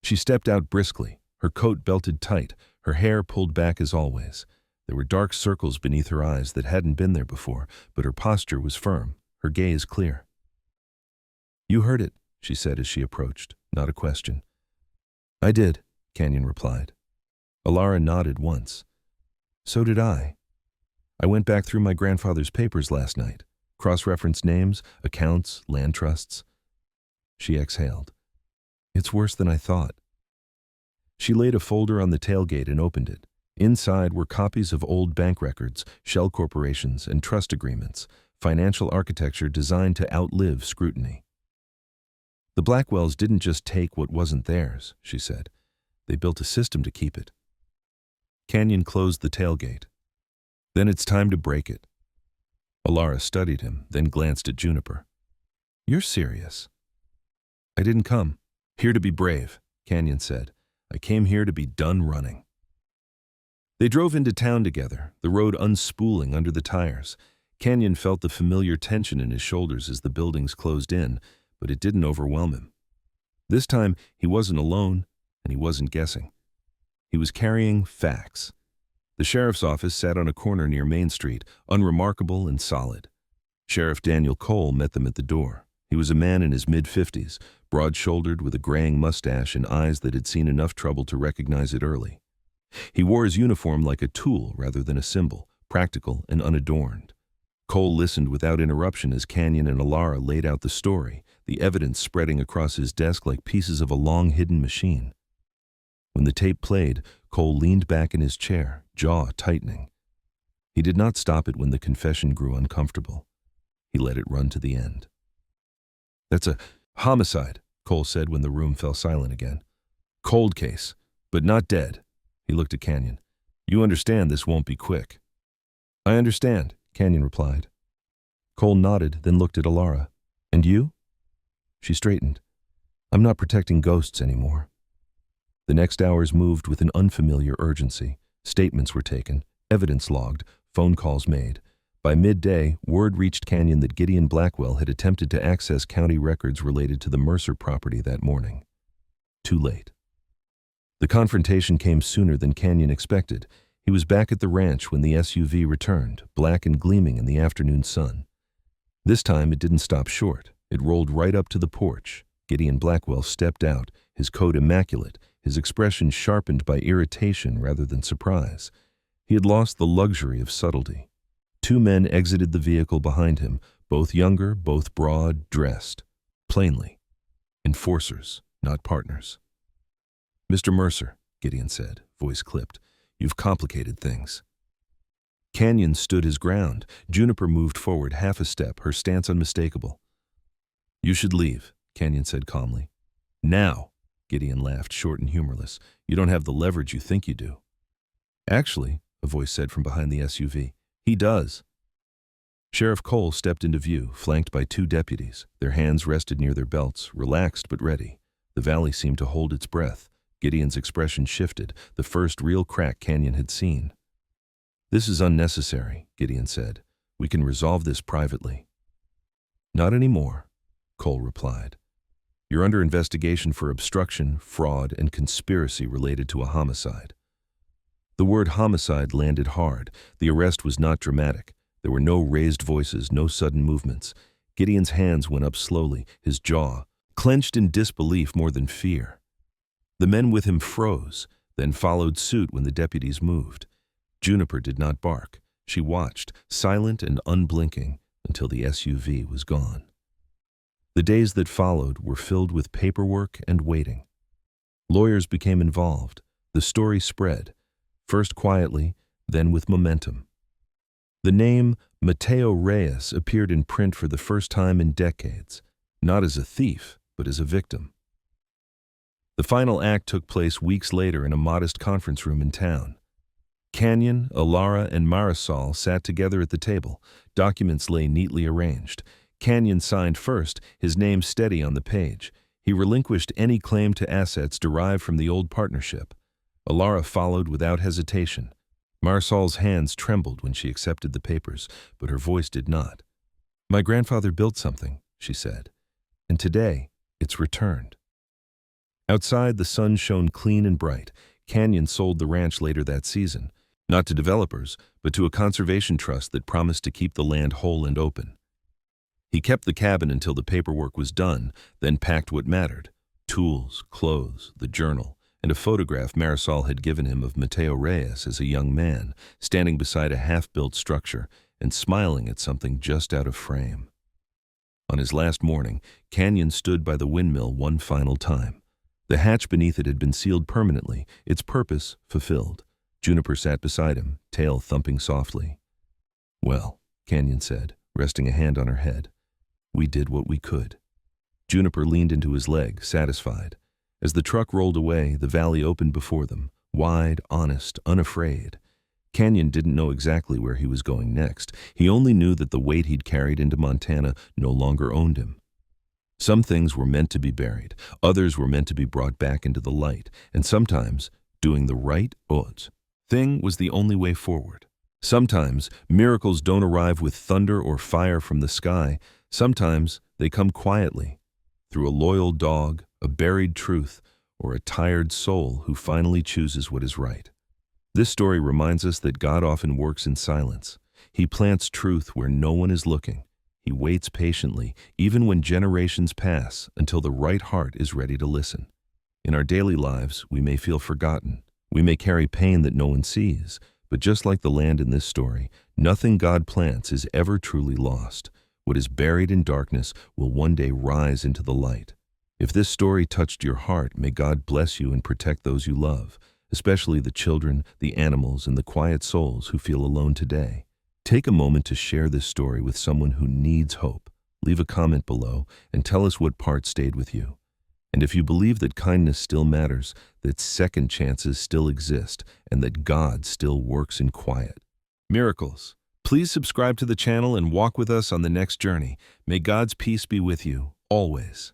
She stepped out briskly, her coat belted tight, her hair pulled back as always. There were dark circles beneath her eyes that hadn't been there before, but her posture was firm, her gaze clear. "You heard it," she said as she approached, not a question. "I did," Canyon replied. Alara nodded once. "So did I. I went back through my grandfather's papers last night, cross-referenced names, accounts, land trusts." She exhaled. "It's worse than I thought." She laid a folder on the tailgate and opened it. Inside were copies of old bank records, shell corporations, and trust agreements, financial architecture designed to outlive scrutiny. "The Blackwells didn't just take what wasn't theirs," she said. "They built a system to keep it." Canyon closed the tailgate. "Then it's time to break it." Alara studied him, then glanced at Juniper. "You're serious?" "I didn't come here to be brave," Canyon said. "I came here to be done running." They drove into town together, the road unspooling under the tires. Canyon felt the familiar tension in his shoulders as the buildings closed in, but it didn't overwhelm him. This time, he wasn't alone, and he wasn't guessing. He was carrying facts. The sheriff's office sat on a corner near Main Street, unremarkable and solid. Sheriff Daniel Cole met them at the door. He was a man in his mid-50s, broad-shouldered with a graying mustache and eyes that had seen enough trouble to recognize it early. He wore his uniform like a tool rather than a symbol, practical and unadorned. Cole listened without interruption as Canyon and Alara laid out the story, the evidence spreading across his desk like pieces of a long-hidden machine. When the tape played, Cole leaned back in his chair, jaw tightening. He did not stop it when the confession grew uncomfortable. He let it run to the end. "That's a homicide," Cole said when the room fell silent again. "Cold case, but not dead." He looked at Canyon. "You understand this won't be quick." "I understand," Canyon replied. Cole nodded, then looked at Alara. "And you?" She straightened. "I'm not protecting ghosts anymore." The next hours moved with an unfamiliar urgency. Statements were taken, evidence logged, phone calls made. By midday, word reached Canyon that Gideon Blackwell had attempted to access county records related to the Mercer property that morning. Too late. The confrontation came sooner than Canyon expected. He was back at the ranch when the SUV returned, black and gleaming in the afternoon sun. This time it didn't stop short. It rolled right up to the porch. Gideon Blackwell stepped out, his coat immaculate, his expression sharpened by irritation rather than surprise. He had lost the luxury of subtlety. Two men exited the vehicle behind him, both younger, both broad, dressed. Plainly. Enforcers, not partners. "Mr. Mercer," Gideon said, voice clipped, "you've complicated things." Canyon stood his ground. Juniper moved forward half a step, her stance unmistakable. "You should leave," Canyon said calmly. "Now," Gideon laughed, short and humorless. "You don't have the leverage you think you do." "Actually," a voice said from behind the SUV, "he does." Sheriff Cole stepped into view, flanked by two deputies. Their hands rested near their belts, relaxed but ready. The valley seemed to hold its breath. Gideon's expression shifted, the first real crack Canyon had seen. "This is unnecessary," Gideon said. "We can resolve this privately." "Not anymore," Cole replied. "You're under investigation for obstruction, fraud, and conspiracy related to a homicide." The word homicide landed hard. The arrest was not dramatic. There were no raised voices, no sudden movements. Gideon's hands went up slowly, his jaw, clenched in disbelief more than fear. The men with him froze, then followed suit when the deputies moved. Juniper did not bark. She watched, silent and unblinking, until the SUV was gone. The days that followed were filled with paperwork and waiting. Lawyers became involved. The story spread, first quietly, then with momentum. The name Mateo Reyes appeared in print for the first time in decades, not as a thief, but as a victim. The final act took place weeks later in a modest conference room in town. Canyon, Alara, and Marisol sat together at the table. Documents lay neatly arranged. Canyon signed first, his name steady on the page. He relinquished any claim to assets derived from the old partnership. Alara followed without hesitation, Marisol's hands trembled when she accepted the papers, but her voice did not. "My grandfather built something," she said, "and today it's returned." Outside, the sun shone clean and bright. Canyon sold the ranch later that season, not to developers, but to a conservation trust that promised to keep the land whole and open. He kept the cabin until the paperwork was done, then packed what mattered: tools, clothes, the journal, and a photograph Marisol had given him of Mateo Reyes as a young man, standing beside a half-built structure and smiling at something just out of frame. On his last morning, Canyon stood by the windmill one final time. The hatch beneath it had been sealed permanently, its purpose fulfilled. Juniper sat beside him, tail thumping softly. "Well," Canyon said, resting a hand on her head, "we did what we could." Juniper leaned into his leg, satisfied. As the truck rolled away, the valley opened before them, wide, honest, unafraid. Canyon didn't know exactly where he was going next. He only knew that the weight he'd carried into Montana no longer owned him. Some things were meant to be buried, others were meant to be brought back into the light, and sometimes doing the right thing was the only way forward. Sometimes miracles don't arrive with thunder or fire from the sky. Sometimes they come quietly, through a loyal dog, a buried truth, or a tired soul who finally chooses what is right. This story reminds us that God often works in silence. He plants truth where no one is looking. He waits patiently, even when generations pass, until the right heart is ready to listen. In our daily lives, we may feel forgotten. We may carry pain that no one sees. But just like the land in this story, nothing God plants is ever truly lost. What is buried in darkness will one day rise into the light. If this story touched your heart, may God bless you and protect those you love, especially the children, the animals, and the quiet souls who feel alone today. Take a moment to share this story with someone who needs hope. Leave a comment below and tell us what part stayed with you. And if you believe that kindness still matters, that second chances still exist, and that God still works in quiet miracles, please subscribe to the channel and walk with us on the next journey. May God's peace be with you, always.